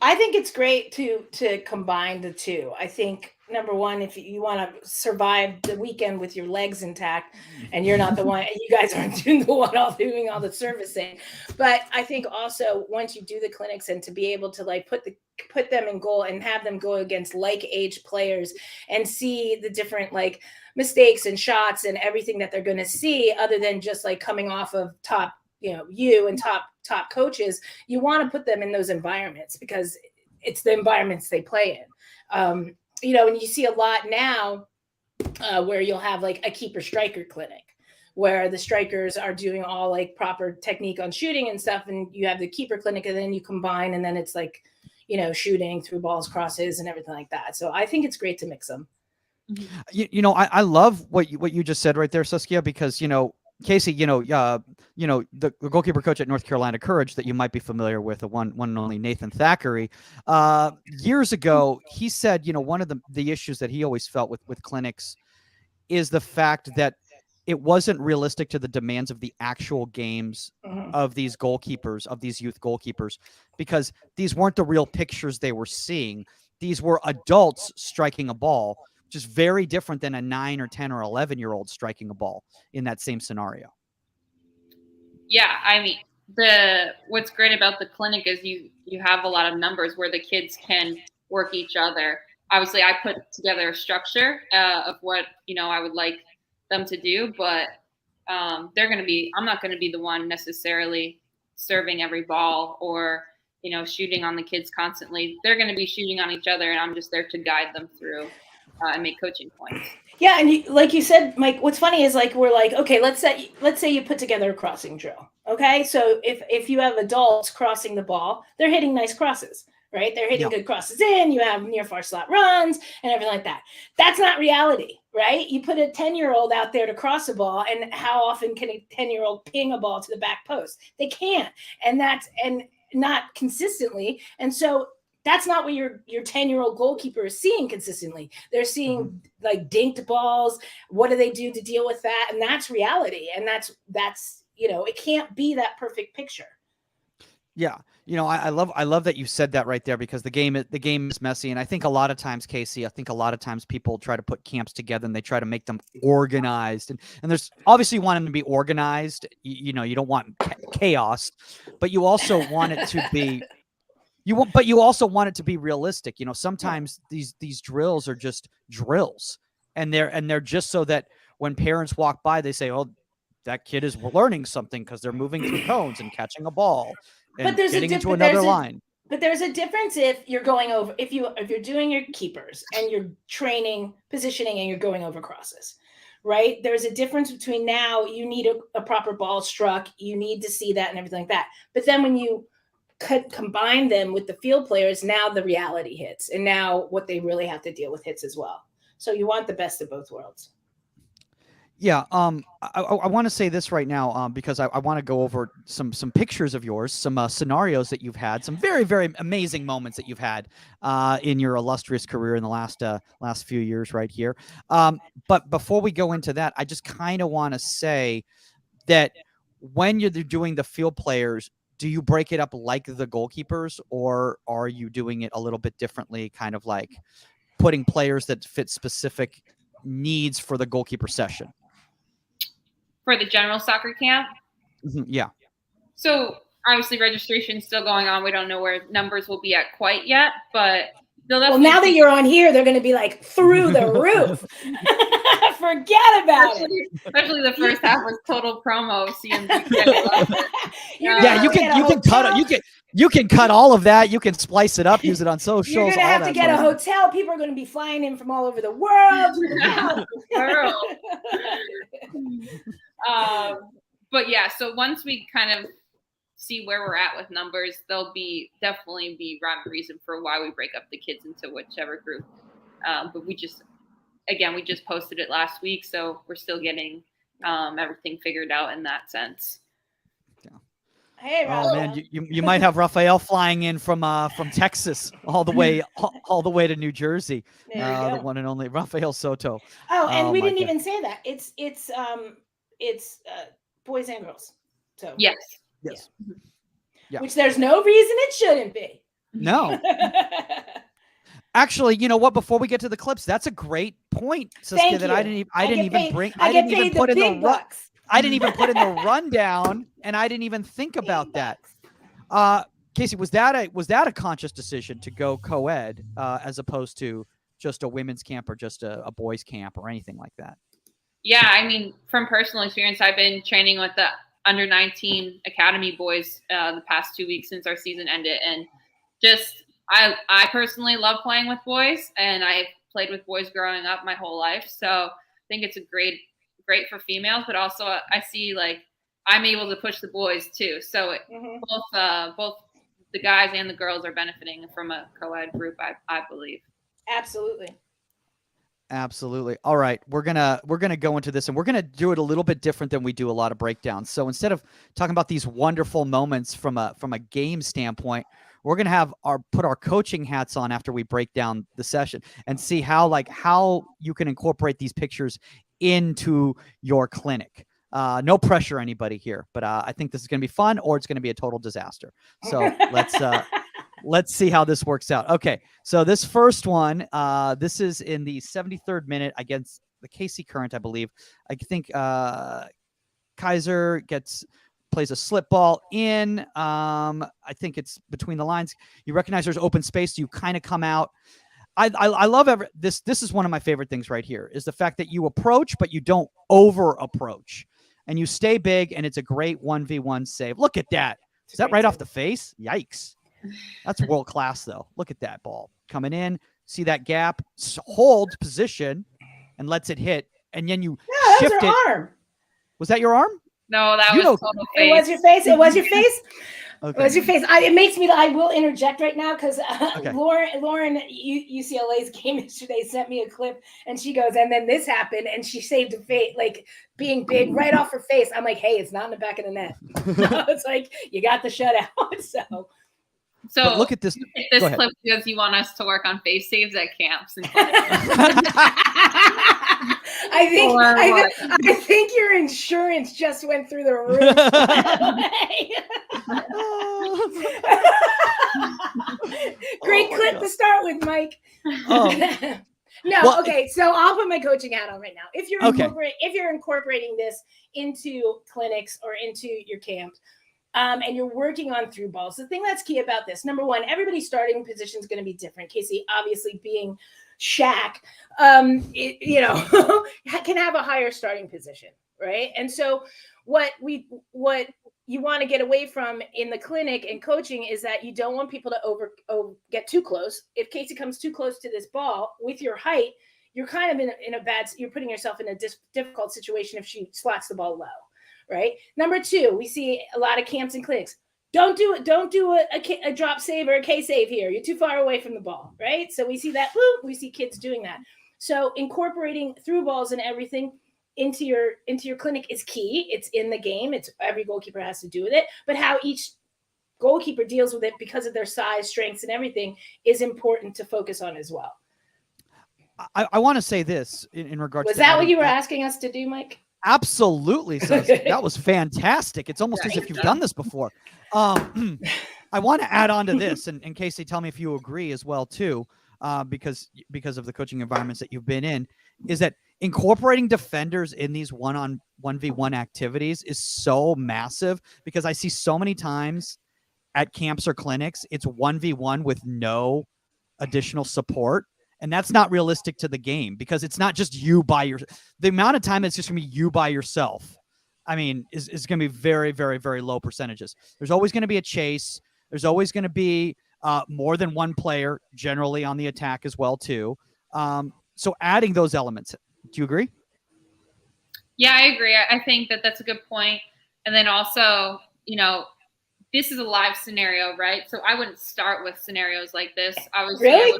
I think it's great to combine the two. I think, number one, if you want to survive the weekend with your legs intact and you're not the one, and you guys aren't doing all the servicing. But I think also once you do the clinics and to be able to like put them in goal and have them go against like age players and see the different like mistakes and shots and everything that they're going to see, other than just like coming off of top, you and top coaches, you want to put them in those environments because it's the environments they play in. And you see a lot now where you'll have like a keeper striker clinic where the strikers are doing all like proper technique on shooting and stuff. And you have the keeper clinic and then you combine, and then it's like, shooting through balls, crosses and everything like that. So I think it's great to mix them. I love what you just said right there, Saskia, because, Casey, the goalkeeper coach at North Carolina Courage that you might be familiar with, the one and only Nathan Thackeray, years ago, he said, one of the issues that he always felt with clinics is the fact that it wasn't realistic to the demands of the actual games of these goalkeepers, of these youth goalkeepers, because these weren't the real pictures they were seeing. These were adults striking a ball, which is very different than a 9 or 10 or 11-year-old striking a ball in that same scenario. Yeah, I mean, what's great about the clinic is you have a lot of numbers where the kids can work each other. Obviously, I put together a structure of what I would like them to do, but I'm not going to be the one necessarily serving every ball or shooting on the kids constantly. They're going to be shooting on each other, and I'm just there to guide them through and make coaching points. Yeah, and like you said, Mike, what's funny is like we're like, okay, let's say you put together a crossing drill. Okay, so if you have adults crossing the ball, they're hitting nice crosses, right? They're hitting good crosses in. You have near far slot runs and everything like that. That's not reality, right? You put a 10-year-old out there to cross a ball, and how often can a 10-year-old ping a ball to the back post? They can't, and not consistently. And so that's not what your 10-year-old goalkeeper is seeing consistently. They're seeing like dinked balls. What do they do to deal with that? And that's reality. And that's it can't be that perfect picture. Yeah. I love that you said that right there, because the game is messy. And I think a lot of times, Casey, people try to put camps together and they try to make them organized. And there's obviously you want them to be organized. You don't want chaos, but you also want it to be but you also want it to be realistic. Sometimes these drills are just drills. and they're just so that when parents walk by, they say, "Oh, that kid is learning something because they're moving through cones and catching a ball and getting into another line." But there's a difference if you're going over, if you're doing your keepers and you're training positioning and you're going over crosses, right? There's a difference between now you need a proper ball struck, you need to see that and everything like that. But then when you combine them with the field players, now the reality hits, and now what they really have to deal with hits as well. So you want the best of both worlds. Yeah, I want to say this right now because I want to go over some pictures of yours, some scenarios that you've had, some very, very amazing moments that you've had in your illustrious career in the last few years right here. But before we go into that, I just kind of want to say that when you're doing the field players, do you break it up like the goalkeepers, or are you doing it a little bit differently, kind of like putting players that fit specific needs for the goalkeeper session? For the general soccer camp? Yeah. So obviously registration is still going on. We don't know where numbers will be at quite yet, but well, now that you're on here, they're going to be like through the roof. Forget about it. Especially the first half was total promo of CMG. Yeah, you can cut all of that. You can splice it up, use it on socials. You're going to have to get a hotel. People are going to be flying in from all over the world. But yeah, so once we kind of see where we're at with numbers, there'll definitely be rhyme and reason for why we break up the kids into whichever group. But we just posted it last week, so we're still getting everything figured out in that sense. Yeah. Hey, oh man, you might have Rafael flying in from Texas all the way to New Jersey. The one and only Rafael Soto. Oh, and we didn't even say that. It's boys and girls. So yes. Yeah. Which there's no reason it shouldn't be. No. Actually, you know what? Before we get to the clips, that's a great point, Saskia, that I didn't even put in the rundown, and I didn't even think about that. Casey, was that a conscious decision to go co-ed as opposed to just a women's camp or just a boys camp or anything like that? Yeah, I mean, from personal experience, I've been training with the under 19 academy boys the past 2 weeks since our season ended, and just I personally love playing with boys, and I played with boys growing up my whole life, so I think it's a great for females, but also I see like I'm able to push the boys too, so both the guys and the girls are benefiting from a co-ed group, I believe. Absolutely. All right, we're gonna go into this, and we're gonna do it a little bit different than we do a lot of breakdowns. So instead of talking about these wonderful moments from a game standpoint, we're gonna put our coaching hats on after we break down the session and see how you can incorporate these pictures into your clinic. No pressure, anybody here, but I think this is gonna be fun, or it's gonna be a total disaster. So let's see how this works out. Okay, so this first one, this is in the 73rd minute against the KC Current, I believe. I think Kaiser plays a slip ball in. I think it's between the lines. You recognize there's open space, so you kind of come out. I love this. This is one of my favorite things right here, is the fact that you approach, but you don't over approach, and you stay big, and it's a great 1v1 save. Look at that. Is that right off the face? Yikes. That's world class, though. Look at that ball coming in. See that gap? Holds position and lets it hit, and then you shift it. Arm. Was that your arm? No, that was total face. It was your face. It was your face. Okay. It was your face. It makes me. I will interject right now because Lauren, UCLA's game yesterday sent me a clip, and she goes, and then this happened, and she saved a face, like being big right off her face. I'm like, hey, it's not in the back of the net. It's like you got the shutout. So but look at this. This clip because you want us to work on face saves at camps. I think your insurance just went through the roof. Great clip to start with, Mike. Okay. So I'll put my coaching hat on right now. If you're incorporating this into clinics or into your camps, and you're working on through balls, the thing that's key about this, number one, everybody's starting position is going to be different. Casey, obviously being Shaq, can have a higher starting position, right? And so what you want to get away from in the clinic and coaching is that you don't want people to get too close. If Casey comes too close to this ball with your height, you're kind of you're putting yourself in a difficult situation if she slots the ball low, right? Number two, we see a lot of camps and clinics. Don't do it. Don't do a drop save or a K save here. You're too far away from the ball, right? So we see that. We see kids doing that. So incorporating through balls and everything into your clinic is key. It's in the game. It's every goalkeeper has to do with it. But how each goalkeeper deals with it because of their size, strengths, and everything is important to focus on as well. I want to say this in regards. Was that what you were asking us to do, Mike? Absolutely. So that was fantastic. It's almost as if you've done this before. I want to add on to this, and Casey, tell me if you agree as well too, because of the coaching environments that you've been in, is that incorporating defenders in these 1v1 activities is so massive, because I see so many times at camps or clinics, it's 1v1 with no additional support. And that's not realistic to the game, because it's not just you by the amount of time it's just going to be you by yourself. I mean, is going to be very, very, very low percentages. There's always going to be a chase. There's always going to be more than one player generally on the attack as well too. So adding those elements, do you agree? Yeah, I agree. I think that's a good point. And then also, this is a live scenario, right? So I wouldn't start with scenarios like this. Obviously, really?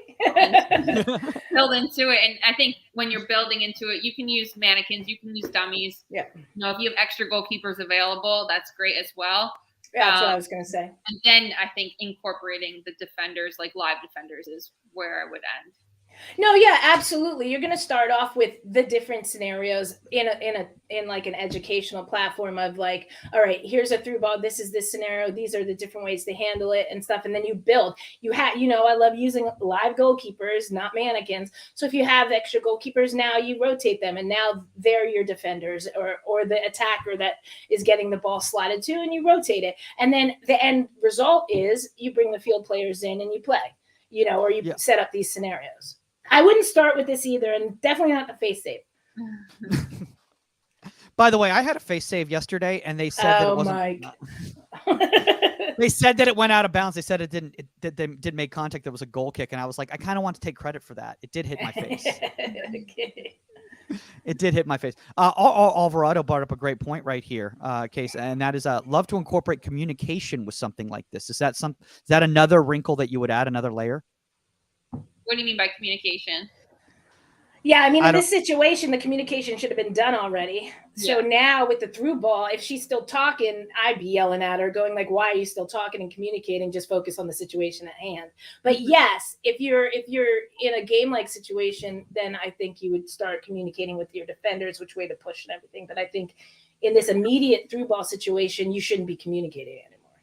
build into it. And I think when you're building into it, you can use mannequins, you can use dummies. Yeah. If you have extra goalkeepers available, that's great as well. Yeah, that's what I was going to say. And then I think incorporating the defenders, like live defenders, is where I would end. No, yeah, absolutely. You're going to start off with the different scenarios in like an educational platform of like, all right, here's a through ball. This is this scenario. These are the different ways to handle it and stuff. And then you build. I love using live goalkeepers, not mannequins. So if you have extra goalkeepers, now you rotate them, and now they're your defenders or the attacker that is getting the ball slotted to, and you rotate it. And then the end result is you bring the field players in and you play, or you set up these scenarios. I wouldn't start with this either, and definitely not the face save. By the way, I had a face save yesterday, and they said that it wasn't. Mike. They said that it went out of bounds. They said it didn't. It did make contact. There was a goal kick, and I was like, I kind of want to take credit for that. It did hit my face. Okay. It did hit my face. Alvarado brought up a great point right here, Case, and that is love to incorporate communication with something like this. Is that another wrinkle that you would add, another layer? What do you mean by communication? Yeah, I mean, in this situation, the communication should have been done already. So now with the through ball, if she's still talking, I'd be yelling at her, going like, why are you still talking and communicating? Just focus on the situation at hand. But yes, if you're in a game-like situation, then I think you would start communicating with your defenders, which way to push and everything. But I think in this immediate through ball situation, you shouldn't be communicating anymore.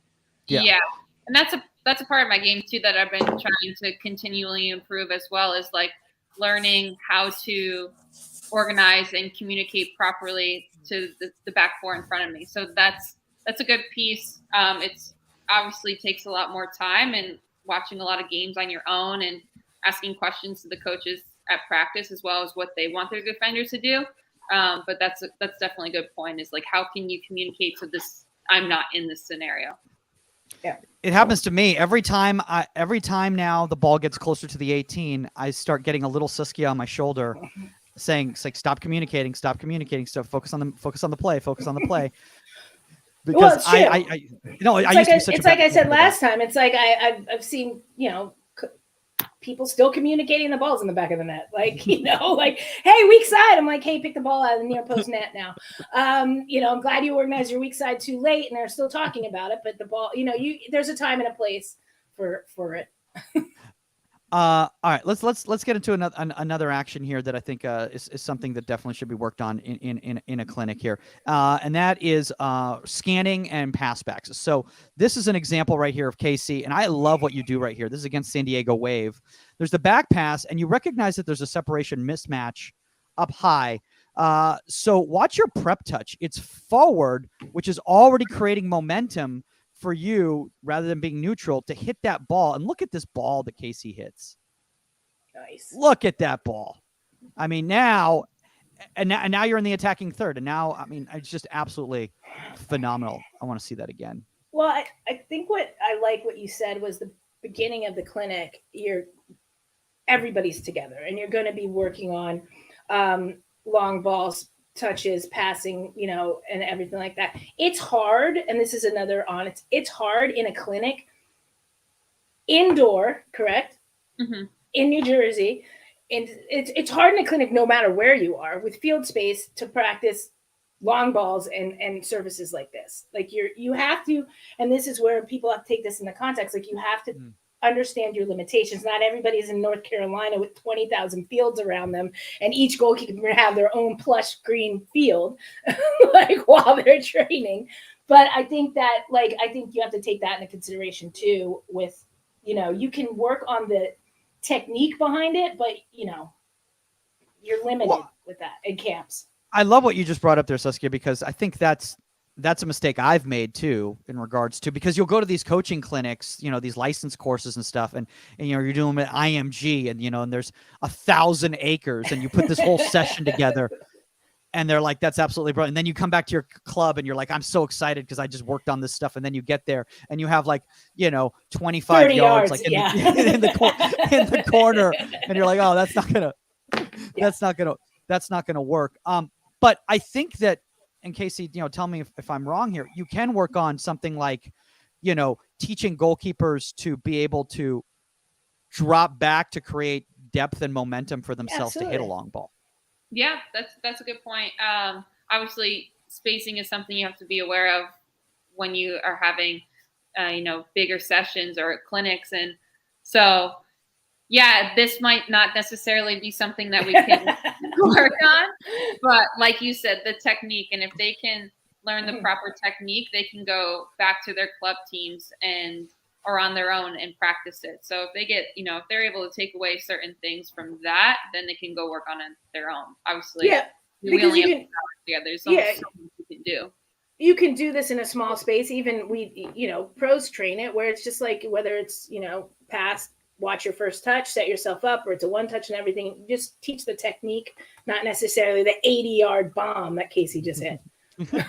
Yeah. And that's a part of my game too that I've been trying to continually improve as well, is like learning how to organize and communicate properly to the back four in front of me. So that's a good piece. It's obviously takes a lot more time, and watching a lot of games on your own and asking questions to the coaches at practice, as well as what they want their defenders to do. But that's definitely a good point, is like, how can you communicate so I'm not in this scenario? Yeah. It happens to me every time now the ball gets closer to the 18, I start getting a little Saskia on my shoulder saying, it's like, stop communicating, so focus on the play. Because I used to be such it's like I said last time, it's like I've seen, people still communicating the balls in the back of the net. Like, like, hey, weak side. I'm like, hey, pick the ball out of the near post net now. I'm glad you organized your weak side too late, and they're still talking about it. But the ball, there's a time and a place for it. All right, let's get into another action here that I think is something that definitely should be worked on in a clinic here, and that is scanning and passbacks. So this is an example right here of Casey, and I love what you do right here. This is against San Diego Wave. There's the back pass, and you recognize that there's a separation mismatch up high. So watch your prep touch. It's forward, which is already creating momentum for you, rather than being neutral, to hit that ball. And look at this ball that Casey hits. Nice. Look at that ball. I mean, now you're in the attacking third. And now, I mean, it's just absolutely phenomenal. I want to see that again. Well, I think what I like what you said was the beginning of the clinic. Everybody's together, and you're going to be working on long balls, touches, passing, and everything like that. It's hard, and this is another on it. It's hard in a clinic, indoor, correct? Mm-hmm. In New Jersey, and it's hard in a clinic no matter where you are with field space to practice long balls and services like this. Like you have to, and this is where people have to take this in the context. Like you have to understand your limitations. Not everybody is in North Carolina with 20,000 fields around them, and each goalkeeper have their own plush green field, like while they're training. But I think that, I think you have to take that into consideration too. With, you can work on the technique behind it, but you're limited with that in camps. I love what you just brought up there, Saskia, because I think that's a mistake I've made too, in regards to, because you'll go to these coaching clinics, these license courses and stuff, and you're doing them at IMG, and there's 1,000 acres, and you put this whole session together, and they're like, that's absolutely brilliant. And then you come back to your club and you're like, I'm so excited because I just worked on this stuff. And then you get there and you have 25 yards like in the corner, and you're like, oh, that's not gonna work. But I think that, and Casey, tell me if I'm wrong here, you can work on something like, teaching goalkeepers to be able to drop back to create depth and momentum for themselves to hit a long ball. Yeah, that's a good point. Obviously, spacing is something you have to be aware of when you are having, bigger sessions or clinics. And so, yeah, this might not necessarily be something that we can work on, but like you said, the technique, and if they can learn the proper technique, they can go back to their club teams or on their own and practice it. So if they get, if they're able to take away certain things from that, then they can go work on it their own. Obviously, we only have 2 hours together. There's only so much you can do. You can do this in a small space. Even pros train it where it's just like, whether it's, pass, watch your first touch, set yourself up, or it's a one touch and everything. Just teach the technique, not necessarily the 80-yard bomb that Casey just hit. One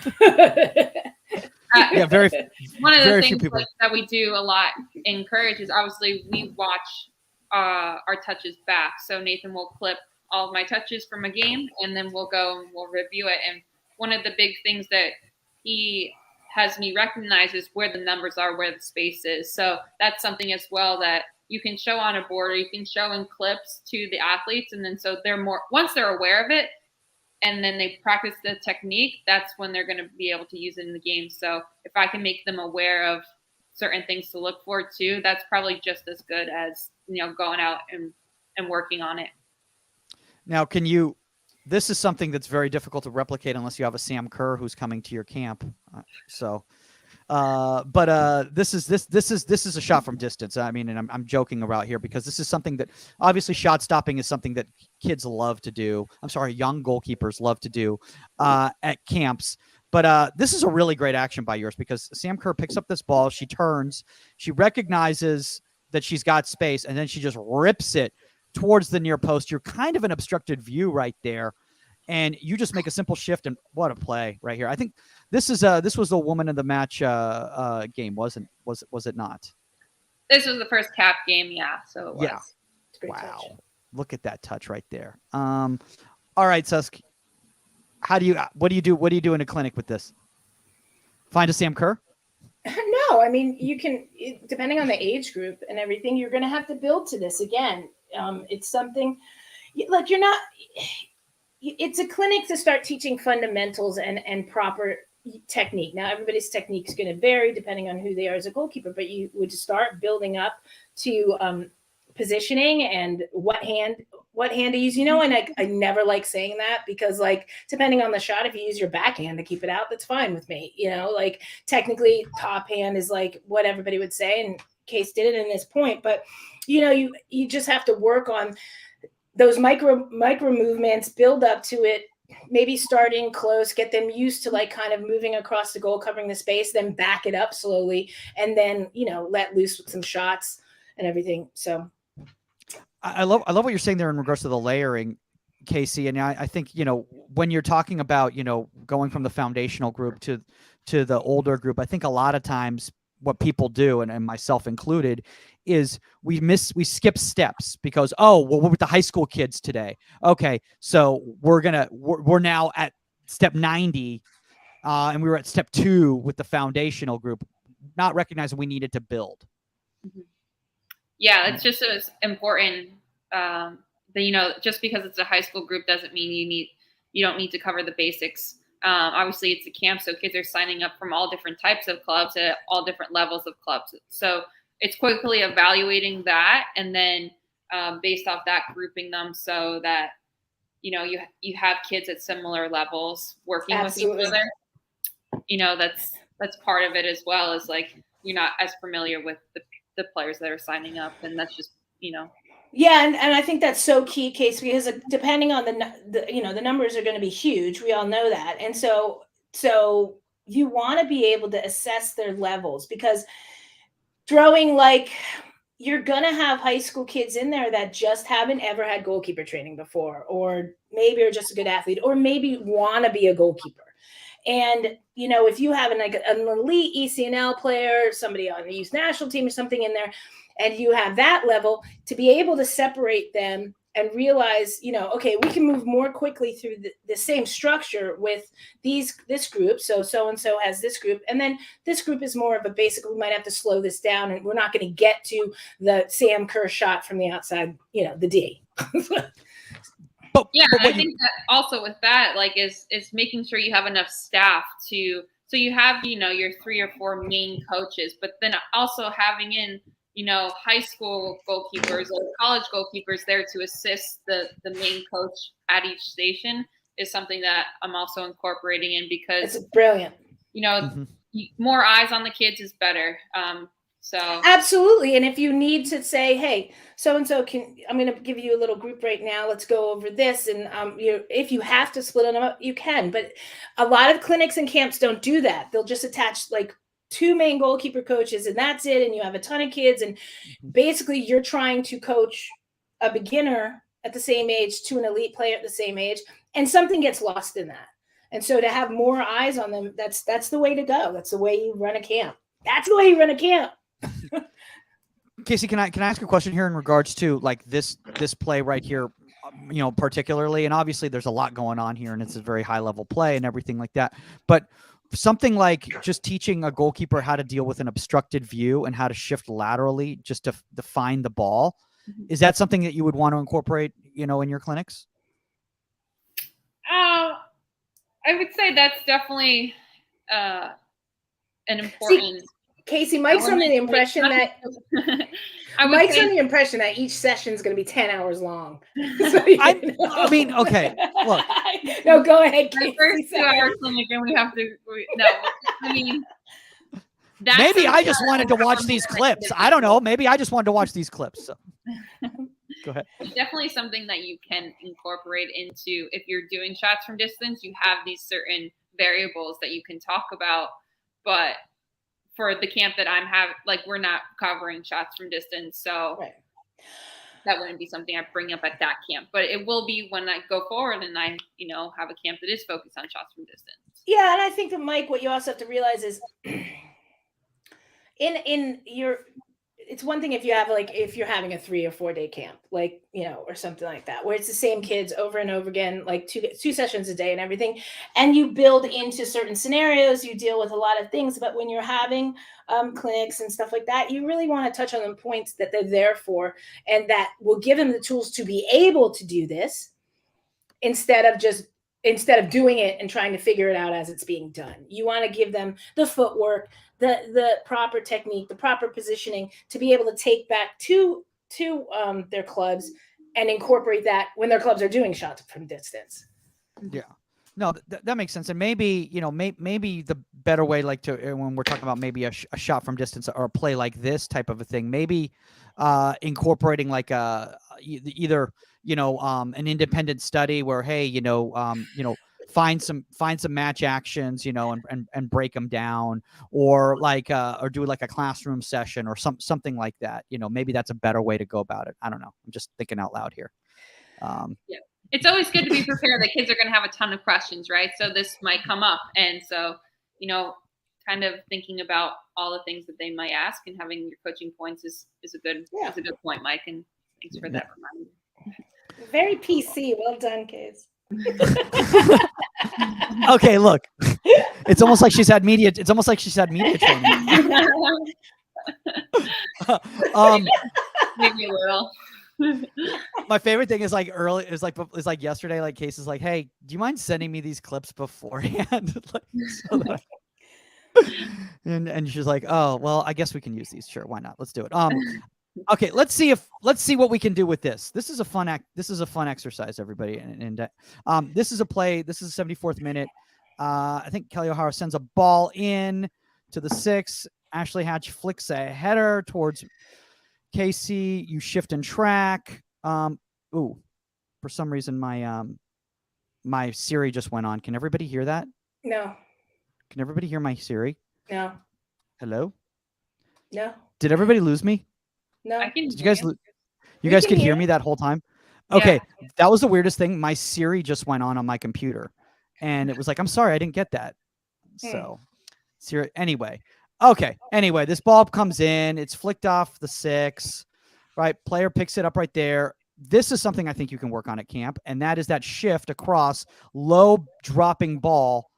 of the things that we do a lot in Courage is obviously we watch our touches back. So Nathan will clip all of my touches from a game, and then we'll go and we'll review it. And one of the big things that he has me recognize is where the numbers are, where the space is. So that's something as well that you can show on a board, or you can show in clips to the athletes. And then so once they're aware of it and then they practice the technique, that's when they're going to be able to use it in the game. So if I can make them aware of certain things to look for too, that's probably just as good as, going out and working on it. Now, this is something that's very difficult to replicate unless you have a Sam Kerr who's coming to your camp. This is a shot from distance. I mean, and I'm joking about here because this is something that obviously shot stopping is something that kids love to do. Young goalkeepers love to do at camps. But this is a really great action by yours, because Sam Kerr picks up this ball, she turns, she recognizes that she's got space, and then she just rips it towards the near post. You're kind of an obstructed view right there. And you just make a simple shift, and what a play right here! I think this was the woman of the match game, was it not? This was the first cap game, yeah. So it was. Yeah. Wow, look at that touch right there. All right, Susk, what do you do in a clinic with this? Find a Sam Kerr? No, I mean, you can, depending on the age group and everything, you're going to have to build to this again. It's something like it's a clinic to start teaching fundamentals and proper technique. Now, everybody's technique is going to vary depending on who they are as a goalkeeper, but you would start building up to positioning and what hand to use, and I never like saying that, because depending on the shot, if you use your backhand to keep it out, that's fine with me. Technically top hand is what everybody would say, and Case did it in this point, but you just have to work on those micro movements, build up to it, maybe starting close, get them used to kind of moving across the goal, covering the space, then back it up slowly, and then let loose with some shots and everything. So I love what you're saying there in regards to the layering, Casey. And I think, when you're talking about, going from the foundational group to the older group, I think a lot of times what people do, and myself included, is we skip steps because, we're with the high school kids today. Okay, so we're now at step 90, and we were at step 2 with the foundational group, not recognizing we needed to build. Yeah, it's just as important that, just because it's a high school group doesn't mean you don't need to cover the basics. Obviously, it's a camp, so kids are signing up from all different types of clubs at all different levels of clubs. So it's quickly evaluating that, and then based off that, grouping them so that you have kids at similar levels working Absolutely. with each other. That's part of it as well, is like you're not as familiar with the players that are signing up, and that's just Yeah, and I think that's so key, Case, because depending on the numbers are going to be huge. We all know that, and so you want to be able to assess their levels, because throwing, like, you're going to have high school kids in there that just haven't ever had goalkeeper training before, or maybe are just a good athlete, or maybe want to be a goalkeeper. And, if you have an elite ECNL player, somebody on the youth national team or something in there, and you have that level, to be able to separate them and realize, okay, we can move more quickly through the same structure with this group. So-and-so has this group. And then this group is more of a basic, we might have to slow this down, and we're not going to get to the Sam Kerr shot from the outside, the D. But I think that also with that, like, is making sure you have enough staff so you have, your 3 or 4 main coaches, but then also having in, high school goalkeepers or college goalkeepers there to assist the main coach at each station is something that I'm also incorporating in, because it's brilliant. More eyes on the kids is better. So absolutely. And if you need to say, hey, so-and-so I'm going to give you a little group right now, let's go over this. And if you have to split them up, you can. But a lot of clinics and camps don't do that. They'll just attach like 2 main goalkeeper coaches, and that's it. And you have a ton of kids. And basically you're trying to coach a beginner at the same age to an elite player at the same age. And something gets lost in that. And so to have more eyes on them, that's the way to go. That's the way you run a camp. That's the way you run a camp. Casey, can I ask a question here in regards to like this play right here, particularly, and obviously there's a lot going on here and it's a very high level play and everything like that, but something like just teaching a goalkeeper how to deal with an obstructed view and how to shift laterally just to find the ball. Is that something that you would want to incorporate, in your clinics? I would say that's definitely an important. Casey, Mike's under the impression that each session is going to be 10 hours long. So, I mean, okay, look. No, go ahead, The Casey. first 2 hour clinic, and we have to. No, I mean. Maybe I just wanted to watch these clips. I don't know. Maybe I just wanted to watch these clips. So. Go ahead. Definitely something that you can incorporate into, if you're doing shots from distance, you have these certain variables that you can talk about, but for the camp that I'm having, like, we're not covering shots from distance. So right. That wouldn't be something I bring up at that camp, but it will be when I go forward and I, have a camp that is focused on shots from distance. Yeah. And I think that, Mike, what you also have to realize is it's one thing if you're having a 3 or 4 day camp, like, or something like that, where it's the same kids over and over again, like two sessions a day and everything. And you build into certain scenarios, you deal with a lot of things. But when you're having clinics and stuff like that, you really want to touch on the points that they're there for, and that will give them the tools to be able to do this instead of doing it and trying to figure it out as it's being done. You want to give them the footwork, the proper technique, the proper positioning to be able to take back to their clubs and incorporate that when their clubs are doing shots from distance. Yeah. No, that makes sense. And maybe, maybe the better way, like when we're talking about maybe a shot from distance or a play like this type of a thing, maybe incorporating like either an independent study where, hey, find some match actions, you know, and break them down, or like or do like a classroom session or something like that. You know, maybe that's a better way to go about it. I don't know. I'm just thinking out loud here. Yeah. It's always good to be prepared. The kids are going to have a ton of questions, right? So this might come up. And so, you know, kind of thinking about all the things that they might ask and having your coaching points is a good point, Mike. And thanks for that reminder. Very PC. Well done, kids. Okay, look, it's almost like she's had media training. Maybe a little. My favorite thing is like yesterday, like Casey's like, hey, do you mind sending me these clips beforehand? Like, so that and she's like, oh, well, I guess we can use these. Sure, why not? Let's do it. Okay, let's see what we can do with this. This is a fun exercise, everybody. And this is a play. This is the 74th minute. I think Kelly O'Hara sends a ball in to the 6. Ashley Hatch flicks a header towards Casey. You shift and track. For some reason my Siri just went on. Can everybody hear that? No. Can everybody hear my Siri? No. Hello? No. Did everybody lose me? No. Did you guys you guys could hear me that whole time? Okay. Yeah. That was the weirdest thing. My Siri just went on my computer and it was like, I'm sorry, I didn't get that. So Siri, anyway. Okay. Anyway, this ball comes in, it's flicked off the 6, right? Player picks it up right there. This is something I think you can work on at camp. And that is that shift across, low dropping ball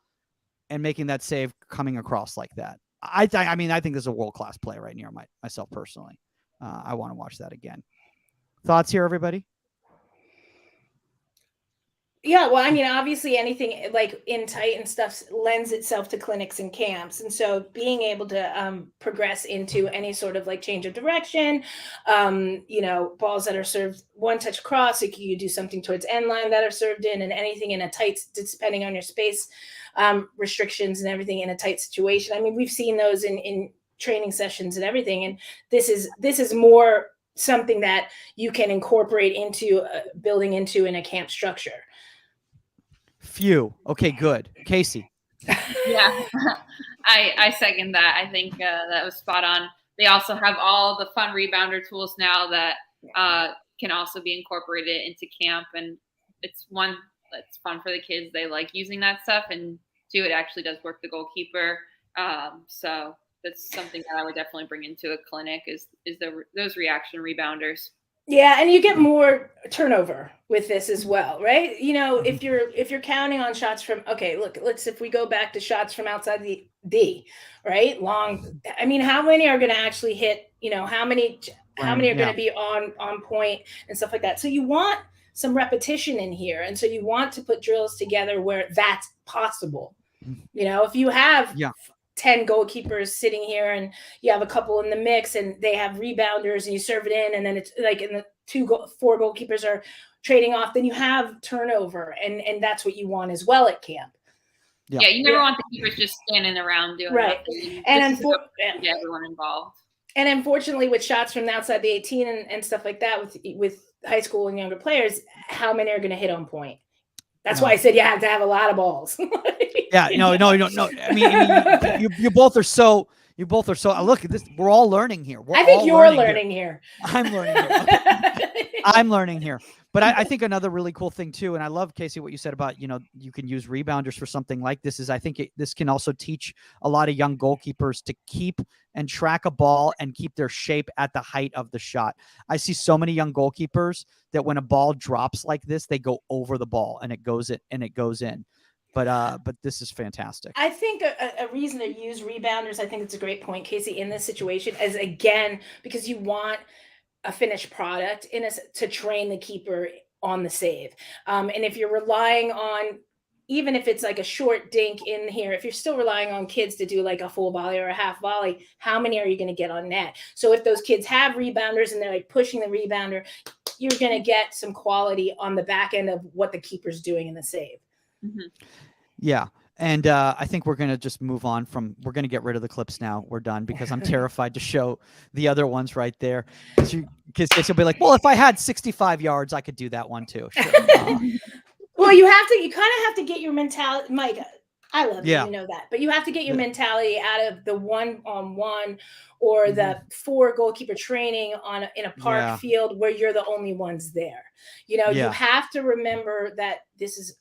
and making that save coming across like that. I think this is a world-class play right near myself personally. I want to watch that again. Thoughts here, everybody? Yeah, well, I mean, obviously anything like in tight and stuff lends itself to clinics and camps. And so being able to progress into any sort of like change of direction, you know, balls that are served one touch across, like you do something towards end line that are served in, and anything in a tight, depending on your space restrictions and everything in a tight situation. I mean, we've seen those in training sessions and everything. And this is more something that you can incorporate into building into in a camp structure. Phew. Okay, good. Casey. Yeah, I second that. I think that was spot on. They also have all the fun rebounder tools now that can also be incorporated into camp. And it's one that's fun for the kids. They like using that stuff. And 2, it actually does work the goalkeeper. So that's something that I would definitely bring into a clinic is those reaction rebounders. Yeah, and you get more turnover with this as well, right? You know, if you're counting on shots from, okay, look, if we go back to shots from outside the D, right? Long, I mean, how many are going to actually hit, you know, how many are going to be on point and stuff like that. So you want some repetition in here. And so you want to put drills together where that's possible. You know, if you have 10 goalkeepers sitting here and you have a couple in the mix and they have rebounders and you serve it in, and then it's like in the 4 goalkeepers are trading off, then you have turnover, and that's what you want as well at camp. Yeah, you never want the keepers just standing around doing nothing. And get everyone involved. And unfortunately, with shots from outside the 18 and stuff like that, with high school and younger players, how many are going to hit on point? That's why I said you have to have a lot of balls. Yeah, no. I mean, you both are so. Look at this. We're all learning here. I think you're learning here. I'm learning here. Okay. I'm learning here. But I think another really cool thing too, and I love, Casey, what you said about, you know, you can use rebounders for something like this, is I think this can also teach a lot of young goalkeepers to keep and track a ball and keep their shape at the height of the shot. I see so many young goalkeepers that when a ball drops like this, they go over the ball and it goes in. But this is fantastic. I think a reason to use rebounders, I think it's a great point, Casey, in this situation, is again because you want a finished product to train the keeper on the save. And if you're relying on, even if it's like a short dink in here, if you're still relying on kids to do like a full volley or a half volley, how many are you going to get on net? So if those kids have rebounders and they're like pushing the rebounder, you're going to get some quality on the back end of what the keeper's doing in the save. Mm-hmm. Yeah. And I think we're going to just move on we're going to get rid of the clips now. We're done because I'm terrified to show the other ones right there. Because you'll be like, well, if I had 65 yards, I could do that one too. Sure. Well, you kind of have to get your mentality, Mike. I love you, Yeah. you know that, but you have to get your mentality out of the one-on-one or the 4 goalkeeper training in a park Yeah. field where you're the only ones there. You know, you Yeah. have to remember that this is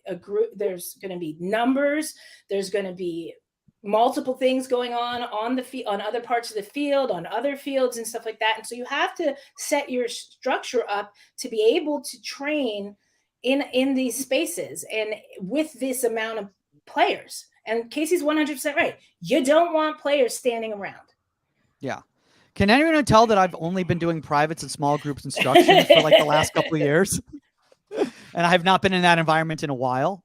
a group. There's going to be numbers. There's going to be multiple things going on the field, on other parts of the field, on other fields and stuff like that. And so you have to set your structure up to be able to train in these spaces and with this amount of players. And Casey's 100% right. You don't want players standing around. Yeah. Can anyone tell that I've only been doing privates and small groups instruction for like the last couple of years? And I have not been in that environment in a while,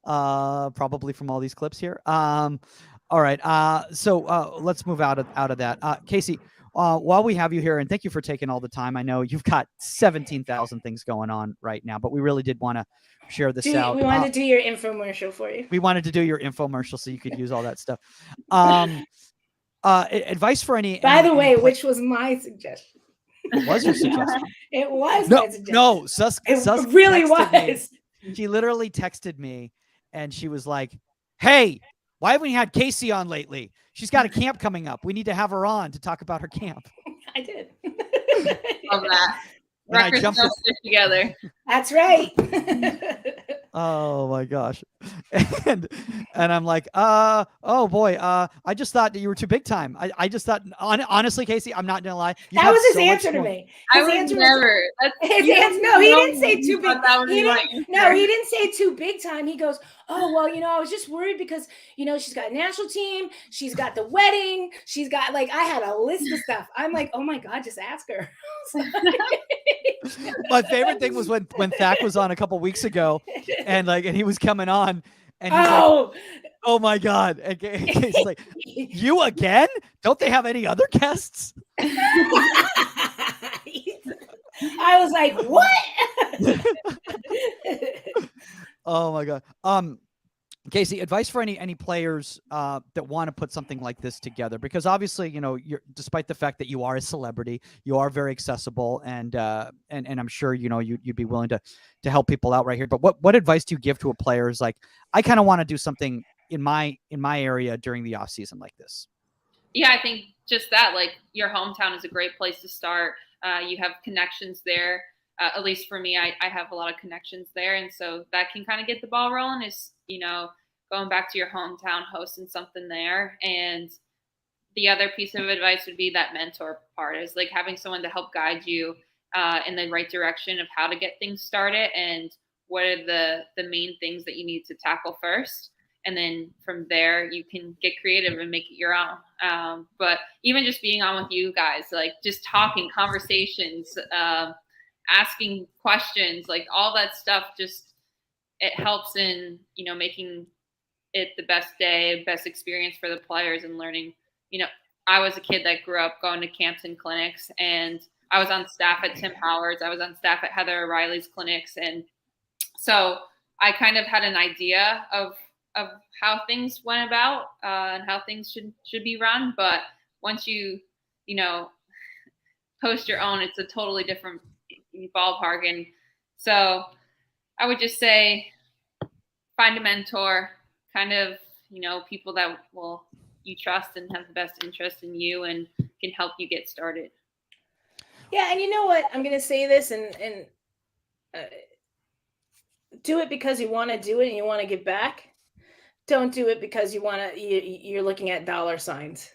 probably from all these clips here. All right. So let's move out of that. Casey, while we have you here, and thank you for taking all the time. I know you've got 17,000 things going on right now, but we really did want to share this out. We wanted to do your infomercial for you. We wanted to do your infomercial so you could use all that stuff. Advice for any. By the way, which was my suggestion. What was your suggestion? It was my suggestion. No, Sus really was. She literally texted me and she was like, "Hey, why haven't you had Casey on lately? She's got a camp coming up. We need to have her on to talk about her camp." I did. Love that. And I Records jumped don't stick together. That's right. Oh my gosh. And I'm like, oh boy, I just thought that you were too big time. I just thought, honestly, Casey, I'm not gonna lie. That was his answer to me. I would never. No, he didn't say too big. He He didn't say too big time. He goes, oh, well, I was just worried because, she's got a national team. She's got the wedding. She's got I had a list of stuff. I'm like, oh my God, just ask her. My favorite thing was when Thak was on a couple weeks ago and he was coming on and he's like, oh my God. And he's like, you again? Don't they have any other guests? I was like, what? Oh my God. Casey, advice for any players that want to put something like this together, because obviously, you're, despite the fact that you are a celebrity, you are very accessible, and I'm sure you'd be willing to help people out right here. But what advice do you give to a player who's like, I kind of want to do something in my area during the off season like this? Yeah, I think just that, your hometown is a great place to start. You have connections there. At least for me, I have a lot of connections there. And so that can kind of get the ball rolling is, going back to your hometown, hosting something there. And the other piece of advice would be that mentor part is having someone to help guide you in the right direction of how to get things started and what are the main things that you need to tackle first. And then from there, you can get creative and make it your own. But even just being on with you guys, just talking, conversations, asking questions, all that stuff, just it helps in making it the best day, best experience for the players and learning. I was a kid that grew up going to camps and clinics, and I was on staff at Tim Howard's, I was on staff at Heather O'Reilly's clinics, and so I kind of had an idea of how things went about and how things should be run. But once you host your own, it's a totally different ballpark. And so I would just say find a mentor, kind of people that you trust and have the best interest in you and can help you get started. Yeah, and you know what, I'm gonna say this and do it because you want to do it and you want to give back. Don't do it because you're looking at dollar signs,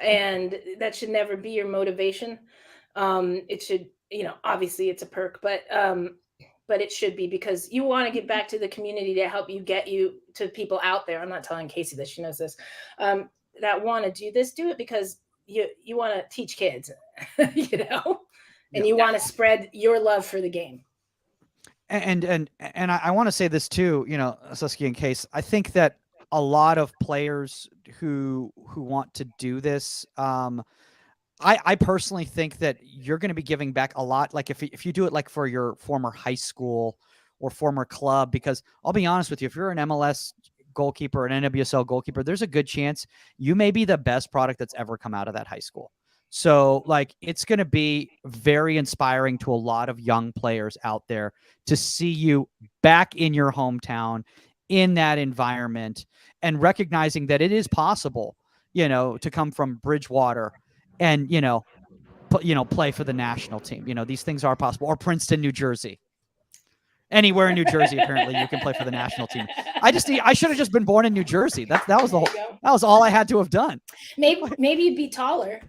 and that should never be your motivation. It should, obviously it's a perk, but it should be because you want to give back to the community to help you get you to people out there. I'm not telling Casey this, she knows this, that want to do this. Do it because you want to teach kids, and you want to spread your love for the game. And I want to say this too, Susky and Case, I think that a lot of players who want to do this, I personally think that you're going to be giving back a lot. If you do it for your former high school or former club, because I'll be honest with you, if you're an MLS goalkeeper, an NWSL goalkeeper, there's a good chance you may be the best product that's ever come out of that high school. So like it's going to be very inspiring to a lot of young players out there to see you back in your hometown in that environment and recognizing that it is possible, you know, to come from Bridgewater and, you know, play for the national team. You know, these things are possible. Or Princeton, New Jersey. Anywhere in New Jersey, apparently, you can play for the national team. I should have just been born in New Jersey. That was the whole. That was all I had to have done. Maybe you'd be taller.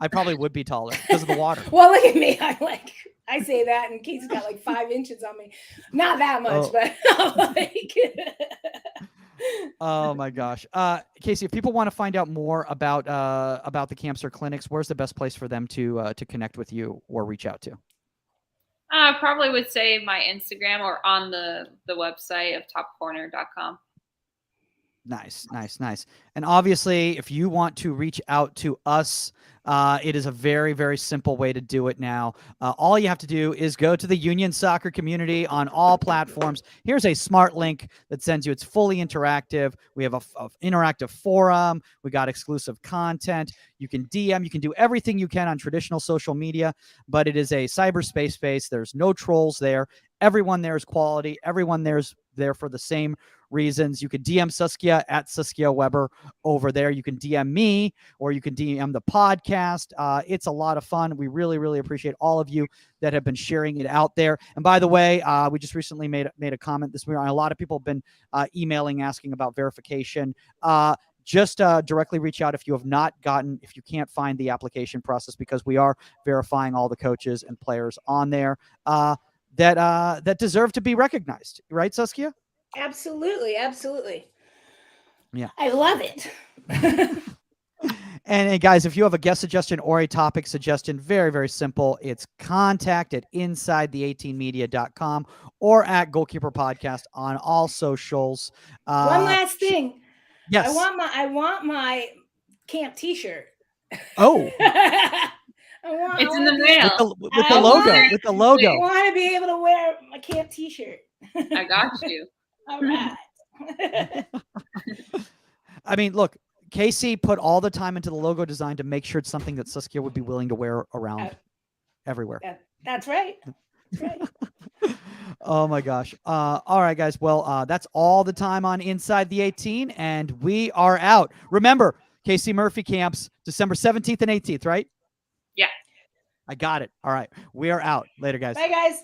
I probably would be taller because of the water. Well, look at me. I say that, and Casey's got like 5 inches on me. Not that much, but like. Oh my gosh, Casey! If people want to find out more about the camps or clinics, where's the best place for them to connect with you or reach out to? I probably would say my Instagram or on the website of topcorner.com. Nice. And obviously, if you want to reach out to us, it is a very, very simple way to do it now. All you have to do is go to the Union Soccer community on all platforms. Here's a smart link that sends you. It's fully interactive. We have a interactive forum. We got exclusive content. You can DM. You can do everything you can on traditional social media, but it is a cyberspace space. There's no trolls there. Everyone there is quality. Everyone there's there for the same reasons. You can DM Saskia at Saskia Weber over there. You can DM me or you can DM the podcast. It's a lot of fun. We really, really appreciate all of you that have been sharing it out there. And by the way, we just recently made a comment this morning. A lot of people have been emailing asking about verification. Just directly reach out if you can't find the application process, because we are verifying all the coaches and players on there that deserve to be recognized. Right, Saskia? Absolutely. Yeah. I love it. And guys, if you have a guest suggestion or a topic suggestion, very, very simple. It's contact@insidethe18media.com or at Goalkeeper Podcast on all socials. One last thing. Yes. I want my camp t-shirt. Oh. It's in the mail. With the logo. I want to be able to wear my camp t-shirt. I got you. All right. I mean, look, Casey put all the time into the logo design to make sure it's something that Saskia would be willing to wear around everywhere. That's right. Oh my gosh. All right, guys. Well, that's all the time on Inside the 18, and we are out. Remember, Casey Murphy camps December 17th and 18th, right? Yeah. I got it. All right. We are out. Later, guys. Bye, guys.